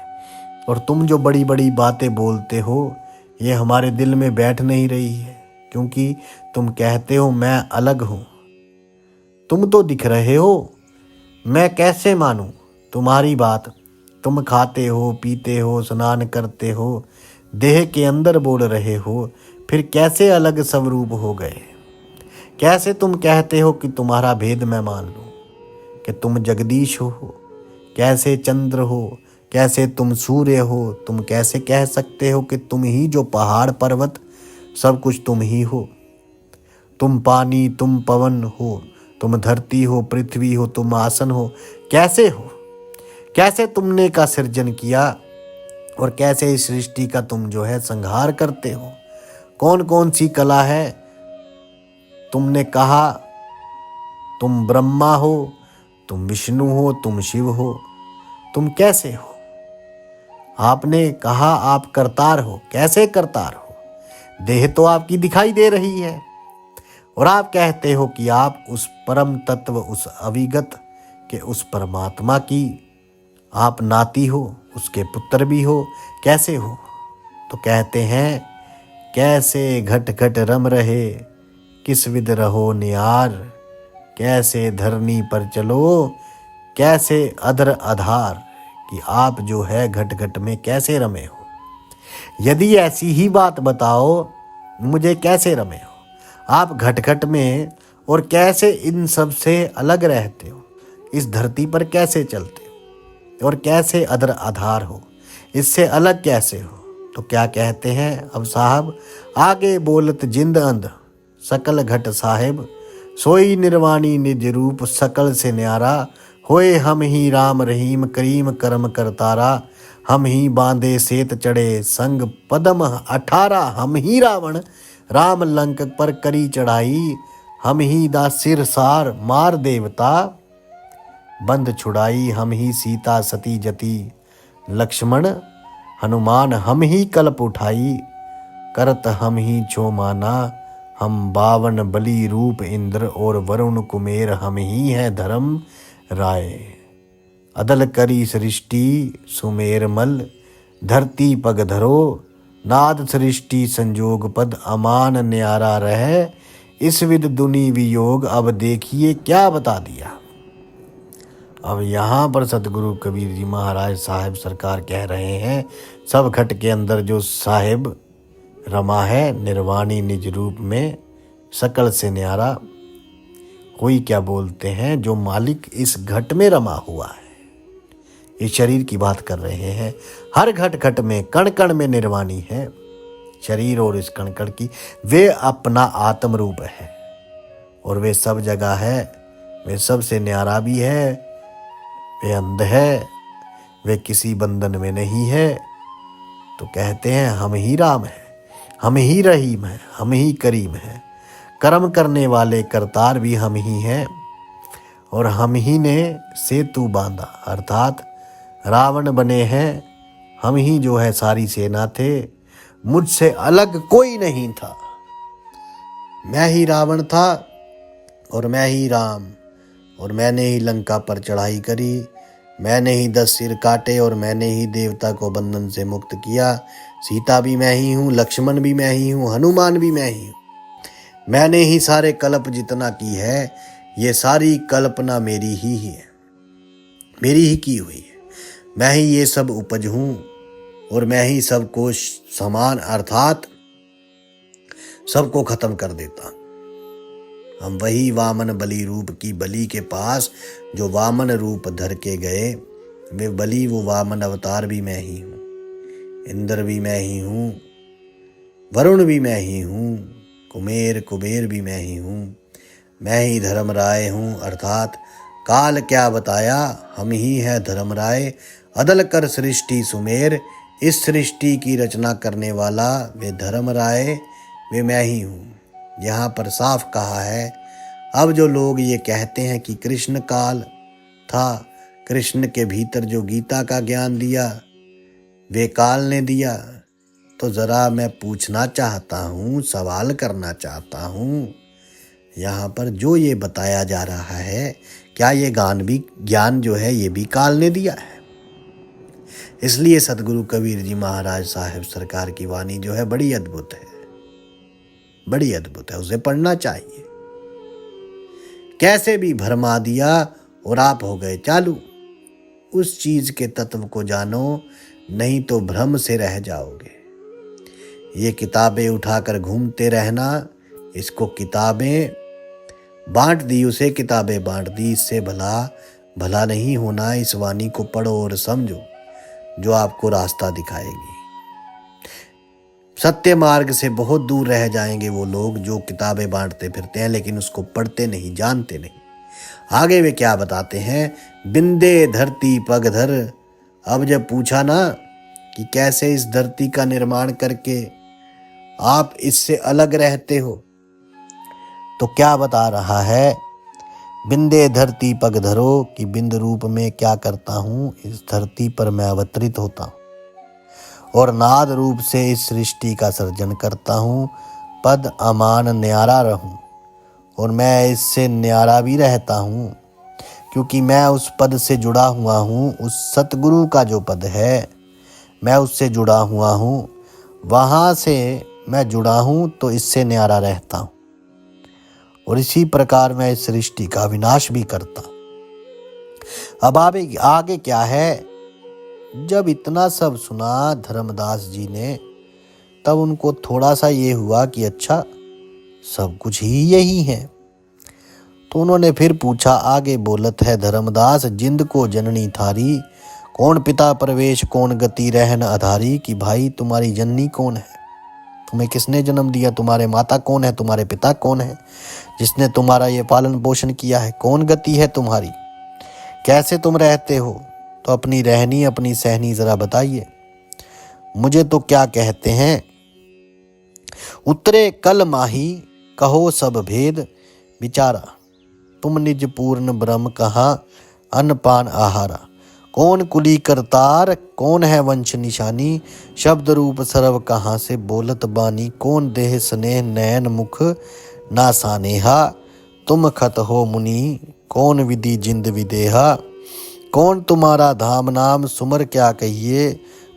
और तुम जो बड़ी बड़ी बातें बोलते हो ये हमारे दिल में बैठ नहीं रही है, क्योंकि तुम कहते हो मैं अलग हूँ। तुम तो दिख रहे हो, मैं कैसे मानूं तुम्हारी बात। तुम खाते हो, पीते हो, स्नान करते हो, देह के अंदर बोल रहे हो, फिर कैसे अलग स्वरूप हो गए। कैसे तुम कहते हो कि तुम्हारा भेद मैं मान लूं, कि तुम जगदीश हो, कैसे चंद्र हो, कैसे तुम सूर्य हो। तुम कैसे कह सकते हो कि तुम ही जो पहाड़ पर्वत सब कुछ तुम ही हो। तुम पानी, तुम पवन हो, तुम धरती हो, पृथ्वी हो, तुम आसन हो, कैसे हो? कैसे तुमने का सृजन किया और कैसे इस सृष्टि का तुम जो है संहार करते हो? कौन कौन सी कला है? तुमने कहा तुम ब्रह्मा हो, तुम विष्णु हो, तुम शिव हो, तुम कैसे हो? आपने कहा आप करतार हो, कैसे करतार हो? देह तो आपकी दिखाई दे रही है और आप कहते हो कि आप उस परम तत्व, उस अविगत के उस परमात्मा की आप नाती हो, उसके पुत्र भी हो, कैसे हो? तो कहते हैं कैसे घट घट रम रहे, किस विद रहो नियार, कैसे धरनी पर चलो, कैसे अधर आधार, कि आप जो है घट घट में कैसे रमे हो? यदि ऐसी ही बात बताओ मुझे, कैसे रमे हो आप घट घट में, और कैसे इन सब से अलग रहते हो? इस धरती पर कैसे चलते हो और कैसे अदर आधार हो? इससे अलग कैसे हो? तो क्या कहते हैं अब साहब, आगे बोलत जिंद अंध सकल घट साहिब, सोई निर्वाणी निज रूप सकल से न्यारा, होए हम ही राम रहीम करीम करम करतारा, हम ही बांधे सेत चढ़े संग पदम 18, हम ही रावण राम लंक पर करी चढ़ाई, हम ही दा सिर सार मार देवता बंद छुड़ाई, हम ही सीता सती जती लक्ष्मण हनुमान, हम ही कल्प उठाई, करत हम ही जो माना, हम 52 बलि रूप इंद्र और वरुण कुमेर, हम ही है धर्म राय, अदल करी सृष्टि सुमेर मल, धरती पग धरो, नाद सृष्टि संजोग पद, अमान न्यारा रहे, इस विद दुनि वियोग, अब देखिए क्या बता दिया। अब यहाँ पर सतगुरु कबीर जी महाराज साहिब सरकार कह रहे हैं, सब घट के अंदर जो साहिब रमा है निर्वाणी निज रूप में सकल से न्यारा, कोई क्या बोलते हैं जो मालिक इस घट में रमा हुआ है। इस शरीर की बात कर रहे हैं, हर घट घट में कण कण में निर्वाणी है शरीर, और इस कण कण की वे अपना आत्म रूप है और वे सब जगह है, वे सबसे न्यारा भी है, वे अंध है, वे किसी बंधन में नहीं है। तो कहते हैं हम ही राम है, हम ही रहीम है, हम ही करीम है, कर्म करने वाले करतार भी हम ही हैं, और हम ही ने सेतु बांधा, अर्थात रावण बने हैं हम ही, जो है सारी सेना थे, मुझसे अलग कोई नहीं था, मैं ही रावण था और मैं ही राम, और मैंने ही लंका पर चढ़ाई करी, मैंने ही 10 सिर काटे और मैंने ही देवता को बंधन से मुक्त किया, सीता भी मैं ही हूँ, लक्ष्मण भी मैं ही हूँ, हनुमान भी मैं ही हूँ, मैंने ही सारे कल्प जितना की है, ये सारी कल्पना मेरी ही है, मेरी ही की हुई है, मैं ही ये सब उपज हूँ और मैं ही सबको समान अर्थात सबको खत्म कर देता। हम वही वामन बलि रूप की बलि के पास जो वामन रूप धर के गए, वे बलि वो वामन अवतार भी मैं ही हूँ, इंद्र भी मैं ही हूँ, वरुण भी मैं ही हूँ, कुमेर कुबेर भी मैं ही हूँ, मैं ही धर्म राय हूँ, अर्थात काल क्या बताया, हम ही है धर्म राय, अदल कर सृष्टि सुमेर, इस सृष्टि की रचना करने वाला वे धर्म राय, वे मैं ही हूँ। यहाँ पर साफ कहा है। अब जो लोग ये कहते हैं कि कृष्ण काल था, कृष्ण के भीतर जो गीता का ज्ञान दिया वे काल ने दिया, तो ज़रा मैं पूछना चाहता हूँ, सवाल करना चाहता हूँ, यहाँ पर जो ये बताया जा रहा है, क्या ये ज्ञान जो है ये भी काल ने दिया है? इसलिए सतगुरु कबीर जी महाराज साहिब सरकार की वाणी जो है बड़ी अद्भुत है, बड़ी अद्भुत है, उसे पढ़ना चाहिए। कैसे भी भरमा दिया और आप हो गए चालू, उस चीज के तत्व को जानो, नहीं तो भ्रम से रह जाओगे। ये किताबें उठाकर घूमते रहना, इसको किताबें बांट दी, उसे किताबें बांट दी, इससे भला नहीं होना। इस वाणी को पढ़ो और समझो, जो आपको रास्ता दिखाएगी। सत्य मार्ग से बहुत दूर रह जाएंगे वो लोग जो किताबें बांटते फिरते हैं लेकिन उसको पढ़ते नहीं, जानते नहीं। आगे वे क्या बताते हैं, बिंदे धरती पगधर। अब जब पूछा ना कि कैसे इस धरती का निर्माण करके आप इससे अलग रहते हो, तो क्या बता रहा है, बिंदे धरती पगधरो, कि बिंद रूप में क्या करता हूँ, इस धरती पर मैं अवतरित होता हूँ और नाद रूप से इस सृष्टि का सर्जन करता हूँ। पद अमान न्यारा रहूं, और मैं इससे न्यारा भी रहता हूँ क्योंकि मैं उस पद से जुड़ा हुआ हूँ। उस सतगुरु का जो पद है मैं उससे जुड़ा हुआ हूँ, वहाँ से मैं जुड़ा हूँ तो इससे न्यारा रहता हूँ और इसी प्रकार मैं इस सृष्टि का विनाश भी करता हूँ। अब आगे क्या है, जब इतना सब सुना धर्मदास जी ने तब उनको थोड़ा सा ये हुआ कि अच्छा सब कुछ ही यही है। तो उन्होंने फिर पूछा, आगे बोलत है धर्मदास, जिंद को जननी थारी, कौन पिता प्रवेश कौन गति रहन आधारी। कि भाई तुम्हारी जननी कौन है, तुम्हें किसने जन्म दिया, तुम्हारे माता कौन है, तुम्हारे पिता कौन है, जिसने तुम्हारा ये पालन पोषण किया है, कौन गति है तुम्हारी, कैसे तुम रहते हो, तो अपनी रहनी अपनी सहनी जरा बताइए। मुझे तो क्या कहते हैं, उतरे कल माही कहो सब भेद विचारा, तुम निज पूर्ण ब्रह्म कहाँ अन्नपान आहारा। कौन कुली करतार कौन है वंश निशानी, शब्द रूप सर्व कहाँ से बोलत बानी। कौन देह स्नेह नयन मुख ना सानेहा, तुम खत हो मुनि कौन विधि जिंद विदेहा। कौन तुम्हारा धाम नाम सुमर क्या कहिए,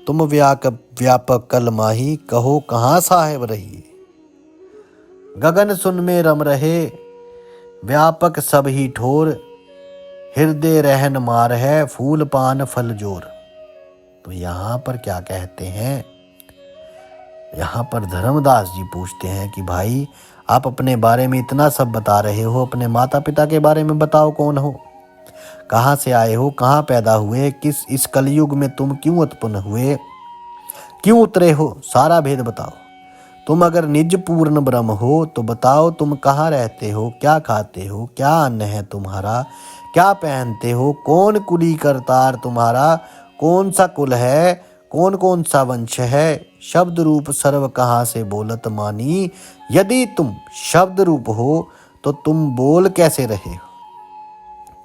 तुम व्यापक कल माही कहो कहाँ साहेब रही। गगन सुन में रम रहे व्यापक सब ही ठोर, हृदय रहन मार है फूल पान फल जोर। तो यहाँ पर क्या कहते हैं, यहाँ पर धर्मदास जी पूछते हैं कि भाई आप अपने बारे में इतना सब बता रहे हो, अपने माता पिता के बारे में बताओ, कौन हो, कहाँ से आए हो, कहाँ पैदा हुए, किस इस कलयुग में तुम क्यों उत्पन्न हुए, क्यों उतरे हो, सारा भेद बताओ। तुम अगर निज पूर्ण ब्रह्म हो तो बताओ तुम कहाँ रहते हो, क्या खाते हो, क्या अन्न है तुम्हारा, क्या पहनते हो, कौन कुली करतार तुम्हारा, कौन सा कुल है, कौन कौन सा वंश है, शब्द रूप सर्व कहाँ से बोलत मानी। यदि तुम शब्द रूप हो तो तुम बोल कैसे रहे हो,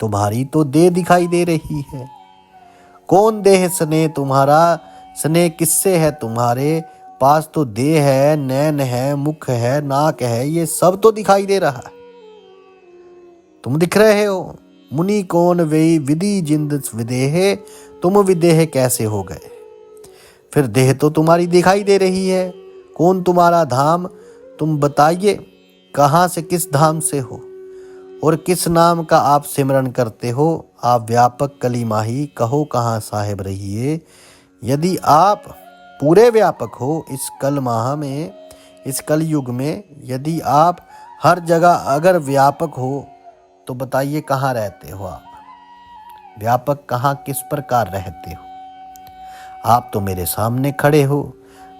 तुम्हारी तो देह दिखाई दे रही है। कौन देह स्नेह तुम्हारा, स्नेह किससे है तुम्हारे पास, तो देह है, नैन है, मुख है, नाक है, ये सब तो दिखाई दे रहा है, तुम दिख रहे हो। मुनि कौन वे विधि जिंद विदेह, तुम विदेह कैसे हो गए, फिर देह तो तुम्हारी दिखाई दे रही है। कौन तुम्हारा धाम, तुम बताइए कहाँ से किस धाम से हो और किस नाम का आप सिमरन करते हो। आप व्यापक कली माही कहो कहाँ साहेब रहिए। यदि आप पूरे व्यापक हो इस कल माह में, इस कल युग में, यदि आप हर जगह अगर व्यापक हो तो बताइए कहाँ रहते हो आप, व्यापक कहाँ किस प्रकार रहते हो। आप तो मेरे सामने खड़े हो,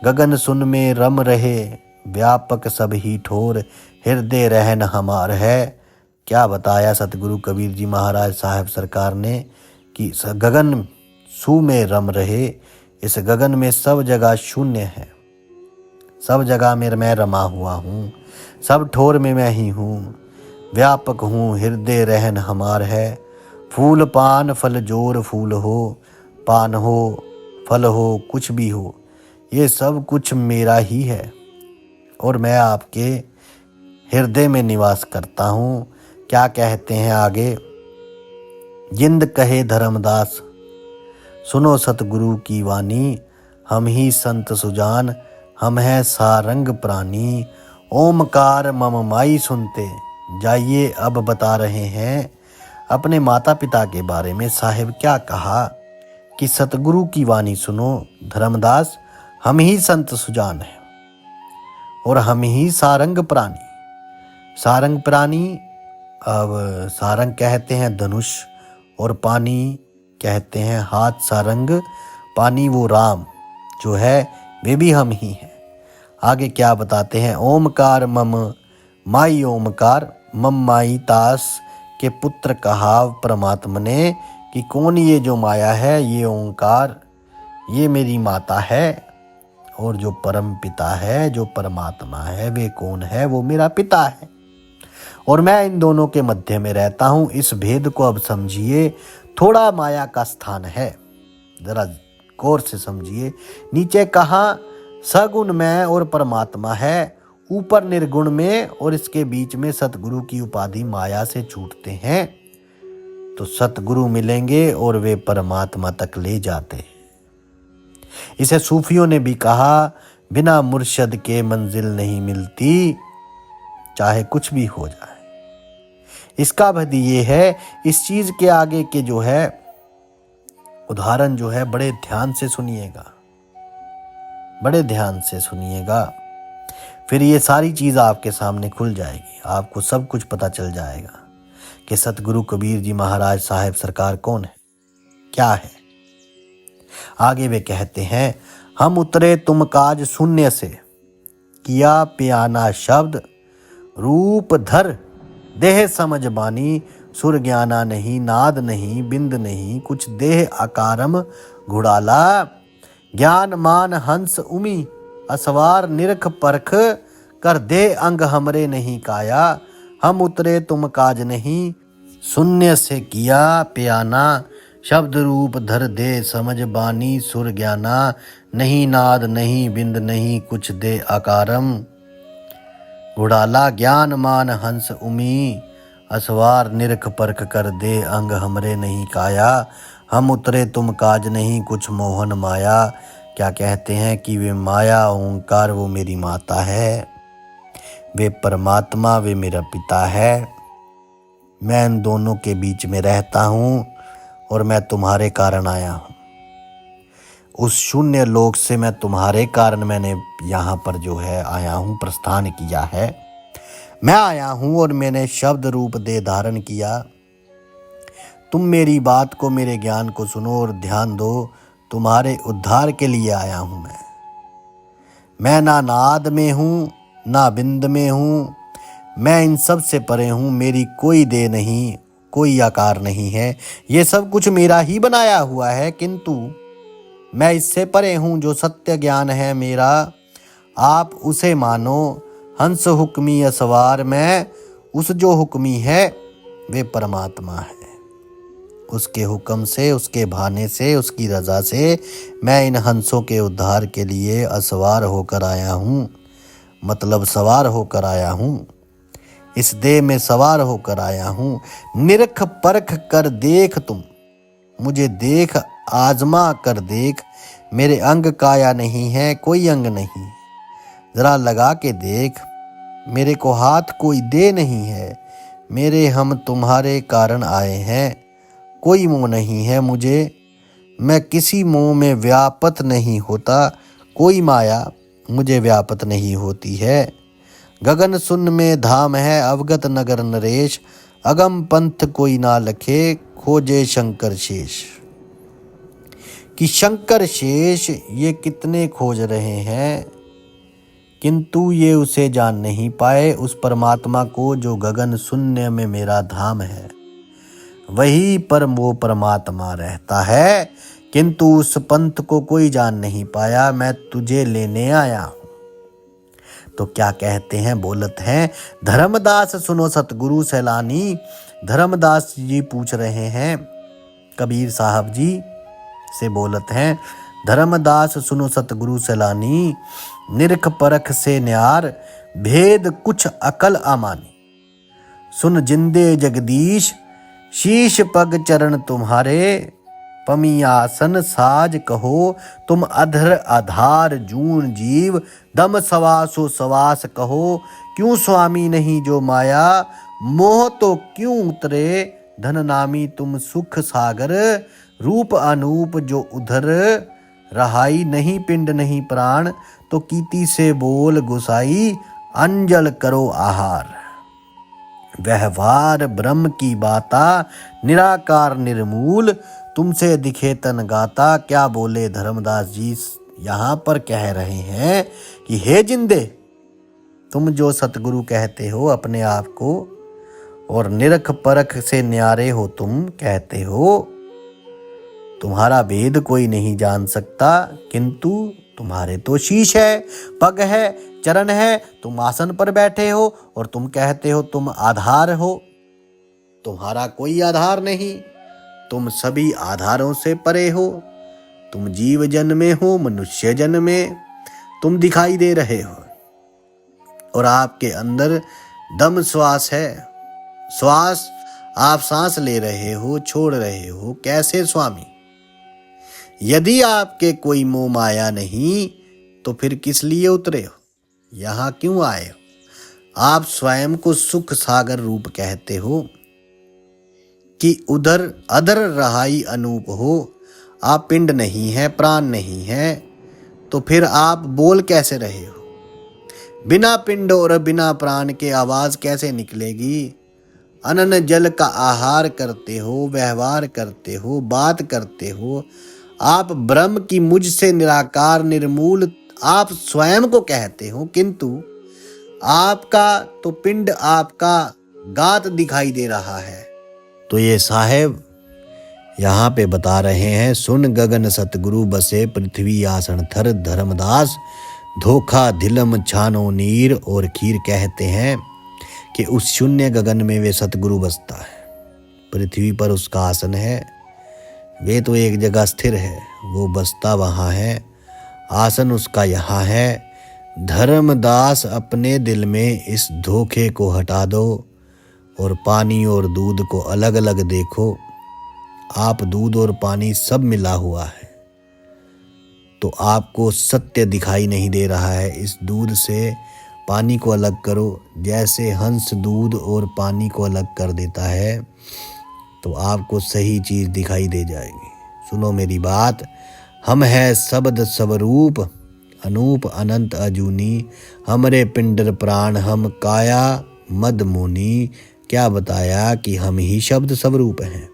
गगन सुन में रम रहे व्यापक सब ही ठोर, हृदय रहन हमार है। क्या बताया सतगुरु कबीर जी महाराज साहब सरकार ने कि गगन सु में रम रहे, इस गगन में सब जगह शून्य है, सब जगह में मैं रमा हुआ हूँ, सब ठोर में मैं ही हूँ, व्यापक हूँ, हृदय रहन हमार है। फूल पान फल जोर, फूल हो पान हो फल हो कुछ भी हो, ये सब कुछ मेरा ही है और मैं आपके हृदय में निवास करता हूँ। क्या कहते हैं आगे, जिंद कहे धर्मदास सुनो सतगुरु की वाणी, हम ही संत सुजान हम हैं सारंग प्राणी। ओमकार मम माई सुनते जाइए, अब बता रहे हैं अपने माता पिता के बारे में। साहिब क्या कहा कि सतगुरु की वाणी सुनो धर्मदास, हम ही संत सुजान हैं और हम ही सारंग प्राणी। सारंग प्राणी, अब सारंग कहते हैं धनुष और पानी कहते हैं हाथ। सारंग पानी वो राम जो है वे भी हम ही हैं। आगे क्या बताते हैं, ओमकार मम माई ओमकार मम माई तास के पुत्र कहा परमात्मा ने कि कौन ये जो माया है, ये ओंकार, ये मेरी माता है, और जो परम पिता है, जो परमात्मा है, वे कौन है, वो मेरा पिता है, और मैं इन दोनों के मध्य में रहता हूँ। इस भेद को अब समझिए, थोड़ा माया का स्थान है, जरा गौर से समझिए। नीचे कहा सगुण में और परमात्मा है, ऊपर निर्गुण में, और इसके बीच में सतगुरु की उपाधि माया से छूटते हैं तो सतगुरु मिलेंगे और वे परमात्मा तक ले जाते हैं। इसे सूफियों ने भी कहा, बिना मुर्शद के मंजिल नहीं मिलती, चाहे कुछ भी हो जाए। इसका भद ये है, इस चीज के आगे के जो है उदाहरण जो है, बड़े ध्यान से सुनिएगा, बड़े ध्यान से सुनिएगा, फिर ये सारी चीज आपके सामने खुल जाएगी, आपको सब कुछ पता चल जाएगा कि सतगुरु कबीर जी महाराज साहेब सरकार कौन है, क्या है। आगे वे कहते हैं, हम उतरे तुम काज शून्य से, किया प्याना शब्द रूप धर, देह समझ बानी, सुर ज्ञाना नहीं, नाद नहीं, बिंद नहीं, कुछ देह आकारम घुड़ाला, ज्ञान मान हंस उमी, असवार निरख परख, कर दे अंग हमरे नहीं काया, हम उतरे तुम काज नहीं, शून्य से किया प्याना, शब्द रूप धर दे समझ बानी, सुर ज्ञाना नहीं, नाद नहीं, बिंद नहीं, कुछ दे आकारम घुड़ाला, ज्ञान मान हंस उमी, असवार निरख परख, कर दे अंग हमरे नहीं काया, हम उतरे तुम काज नहीं, कुछ मोहन माया। क्या कहते हैं कि वे माया ओंकार वो मेरी माता है, वे परमात्मा वे मेरा पिता है, मैं इन दोनों के बीच में रहता हूँ और मैं तुम्हारे कारण आया हूँ। उस शून्य लोक से मैं तुम्हारे कारण मैंने यहाँ पर जो है आया हूँ, प्रस्थान किया है। मैं आया हूँ और मैंने शब्द रूप दे धारण किया। तुम मेरी बात को, मेरे ज्ञान को सुनो और ध्यान दो, तुम्हारे उद्धार के लिए आया हूँ मैं ना नाद में हूँ ना बिंद में हूँ, मैं इन सब से परे हूँ, मेरी कोई देह नहीं, कोई आकार नहीं है, ये सब कुछ मेरा ही बनाया हुआ है, किंतु मैं इससे परे हूँ। जो सत्य ज्ञान है मेरा, आप उसे मानो। हंस हुक्मी असवार, मैं उस जो हुक्मी है वे परमात्मा है, उसके हुक्म से, उसके भाने से, उसकी रजा से मैं इन हंसों के उद्धार के लिए असवार होकर आया हूँ, मतलब सवार होकर आया हूँ, इस देह में सवार होकर आया हूँ। निरख परख कर देख, तुम मुझे देख, आजमा कर देख, मेरे अंग काया नहीं है, कोई अंग नहीं, जरा लगा के देख, मेरे को हाथ कोई दे नहीं है, मेरे हम तुम्हारे कारण आए हैं, कोई मोह नहीं है मुझे, मैं किसी मोह में व्यापत नहीं होता, कोई माया मुझे व्यापत नहीं होती है। गगन सुन में धाम है, अवगत नगर नरेश, अगम पंथ कोई ना लखे, खोजे शंकर शेष। कि शंकर शेष ये कितने खोज रहे हैं, किंतु ये उसे जान नहीं पाए, उस परमात्मा को जो गगन शून्य में मेरा धाम है, वही पर वो परमात्मा रहता है, किंतु उस पंथ को कोई जान नहीं पाया। मैं तुझे लेने आया हूँ। तो क्या कहते हैं, बोलत हैं, धर्मदास सुनो सतगुरु सैलानी। धर्मदास जी पूछ रहे हैं कबीर साहब जी से, बोलत हैं, धर्मदास सुनो सतगुरु सैलानी, निरख परख से न्यार, भेद कुछ अकल अमानी, सुन जिंदे जगदीश, शीश पग चरण तुम्हारे, पमी आसन साज कहो, तुम अधर आधार जून जीव, दम सवासो सवास कहो, क्यों स्वामी नहीं जो माया, मोह तो क्यों उतरे, धन नामी तुम सुख सागर, रूप अनूप जो उधर, रहाई नहीं पिंड नहीं प्राण, तो कीती से बोल गुसाई, अंजल करो आहार। व्यवहार ब्रह्म की बाता, निराकार निर्मूल, तुमसे दिखे तन गाता। क्या बोले धर्मदास जी यहाँ पर कह रहे हैं कि हे जिंदे, तुम जो सतगुरु कहते हो अपने आप को और निरख परख से न्यारे हो, तुम कहते हो तुम्हारा भेद कोई नहीं जान सकता, किंतु तुम्हारे तो शीश है, पग है, चरण है, तुम आसन पर बैठे हो और तुम कहते हो तुम आधार हो। तुम्हारा कोई आधार नहीं, तुम सभी आधारों से परे हो। तुम जीव जन्म में हो, मनुष्य जन्म में तुम दिखाई दे रहे हो और आपके अंदर दम श्वास है। श्वास आप सांस ले रहे हो, छोड़ रहे हो, कैसे स्वामी? यदि आपके कोई मोह माया नहीं तो फिर किस लिए उतरे हो, यहाँ क्यों आए हो? आप स्वयं को सुख सागर रूप कहते हो कि उधर अधर रहाई अनूप हो। आप पिंड नहीं है, प्राण नहीं है, तो फिर आप बोल कैसे रहे हो? बिना पिंड और बिना प्राण के आवाज कैसे निकलेगी? अनन जल का आहार करते हो, व्यवहार करते हो, बात करते हो। आप ब्रह्म की मुझसे निराकार निर्मूल आप स्वयं को कहते हो, किंतु आपका तो पिंड, आपका गात दिखाई दे रहा है। तो ये साहेब यहाँ पे बता रहे हैं, सुन गगन सतगुरु बसे पृथ्वी आसन थर, धर्मदास धोखा धिलम छानो नीर और खीर। कहते हैं कि उस शून्य गगन में वे सतगुरु बसता है, पृथ्वी पर उसका आसन है, वे तो एक जगह स्थिर है, वो बसता वहाँ है, आसन उसका यहाँ है। धर्मदास अपने दिल में इस धोखे को हटा दो और पानी और दूध को अलग अलग देखो। आप दूध और पानी सब मिला हुआ है, तो आपको सत्य दिखाई नहीं दे रहा है। इस दूध से पानी को अलग करो, जैसे हंस दूध और पानी को अलग कर देता है तो आपको सही चीज दिखाई दे जाएगी। सुनो मेरी बात, हम है शब्द स्वरूप अनूप अनंत अजूनी, हमरे पिंडर प्राण हम काया मद मुनि। क्या बताया कि हम ही शब्द स्वरूप हैं,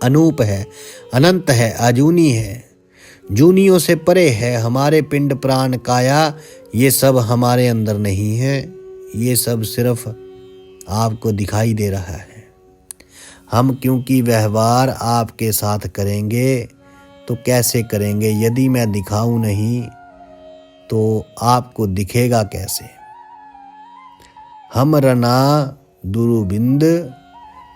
अनूप है, अनंत है, अजूनी है, जूनियों से परे है। हमारे पिंड प्राण काया ये सब हमारे अंदर नहीं है, ये सब सिर्फ आपको दिखाई दे रहा है। हम क्योंकि व्यवहार आपके साथ करेंगे तो कैसे करेंगे? यदि मैं दिखाऊं नहीं तो आपको दिखेगा कैसे? हम रना दुरुबिंद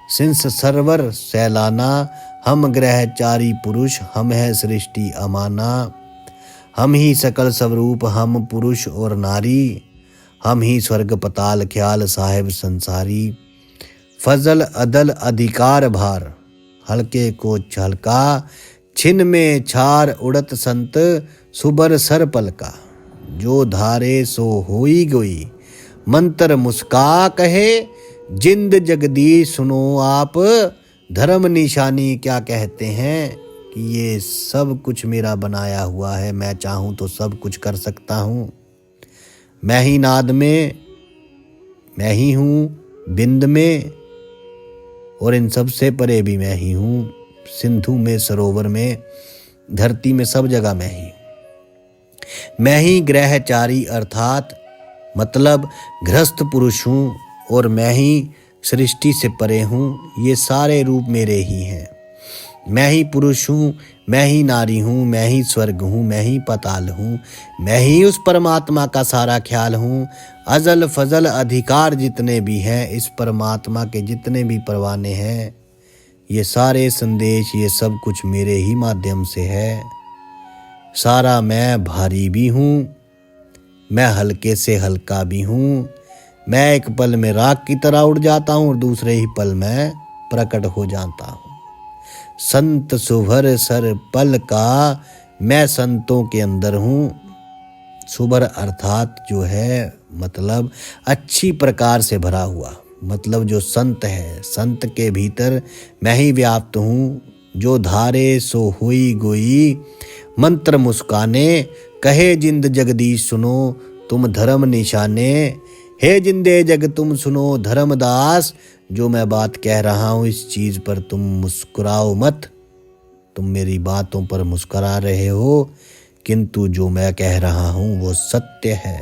सिंस सरवर सैलाना, हम ग्रहचारी पुरुष, हम है सृष्टि अमाना। हम ही सकल स्वरूप, हम पुरुष और नारी, हम ही स्वर्ग पताल ख्याल साहेब संसारी। फजल अदल अधिकार भार, हल्के को हल्का, छिन में छार उड़त संत, सुबर सर पलका। जो धारे सो होई गोई, मंत्र मुस्का कहे, जिंद जगदीश सुनो आप, धर्म निशानी। क्या कहते हैं कि ये सब कुछ मेरा बनाया हुआ है, मैं चाहूं तो सब कुछ कर सकता हूं। मैं ही नाद में, मैं ही हूं बिंद में, और इन सब से परे भी मैं ही हूं। सिंधु में, सरोवर में, धरती में, सब जगह मैं ही। मैं ही ग्रहचारी अर्थात मतलब गृहस्थ पुरुष हूँ और मैं ही सृष्टि से परे हूँ। ये सारे रूप मेरे ही हैं। मैं ही पुरुष हूँ, मैं ही नारी हूँ, मैं ही स्वर्ग हूँ, मैं ही पताल हूँ, मैं ही उस परमात्मा का सारा ख्याल हूँ। अजल फजल अधिकार जितने भी हैं, इस परमात्मा के जितने भी परवाने हैं, ये सारे संदेश, ये सब कुछ मेरे ही माध्यम से है। सारा मैं भारी भी हूँ, मैं हल्के से हल्का भी हूँ। मैं एक पल में राख की तरह उड़ जाता हूँ और दूसरे ही पल में प्रकट हो जाता हूँ। संत सुभर सर पल का, मैं संतों के अंदर हूँ। सुभर अर्थात जो है मतलब अच्छी प्रकार से भरा हुआ, मतलब जो संत है, संत के भीतर मैं ही व्याप्त हूँ। जो धारे सो हुई गोई, मंत्र मुस्काने, कहे जिंद जगदीश सुनो तुम धर्म निशाने। हे जिंदे जग तुम सुनो धर्मदास, जो मैं बात कह रहा हूँ इस चीज पर तुम मुस्कुराओ मत। तुम मेरी बातों पर मुस्कुरा रहे हो किंतु जो मैं कह रहा हूँ वो सत्य है।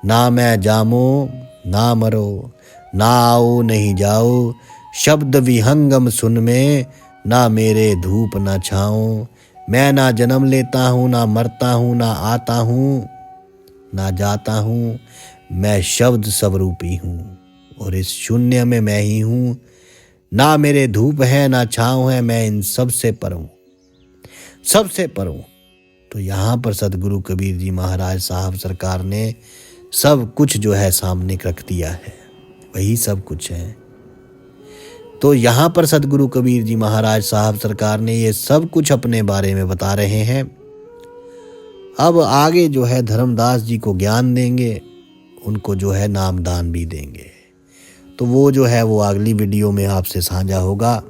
ना मैं जामो ना मरो, ना आओ नहीं जाओ, शब्द विहंगम सुन में, ना मेरे धूप ना छाओ। मैं ना जन्म लेता हूँ, ना मरता हूँ, ना आता हूँ ना जाता हूँ, मैं शब्द स्वरूपी हूँ और इस शून्य में मैं ही हूँ। ना मेरे धूप है ना छाँव है, मैं इन सब से पर हूँ, सबसे पर हूँ। तो यहाँ पर सदगुरु कबीर जी महाराज साहब सरकार ने सब कुछ जो है सामने रख दिया है, वही सब कुछ है। तो यहाँ पर सदगुरु कबीर जी महाराज साहब सरकार ने ये सब कुछ अपने बारे में बता रहे हैं। अब आगे जो है धर्मदास जी को ज्ञान देंगे, उनको जो है नामदान भी देंगे। तो वो जो है वो अगली वीडियो में आपसे साझा होगा।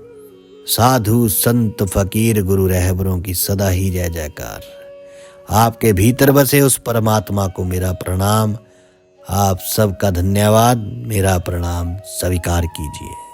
साधु संत फकीर गुरु रहबरों की सदा ही जय जयकार। आपके भीतर बसे उस परमात्मा को मेरा प्रणाम। आप सबका धन्यवाद। मेरा प्रणाम स्वीकार कीजिए।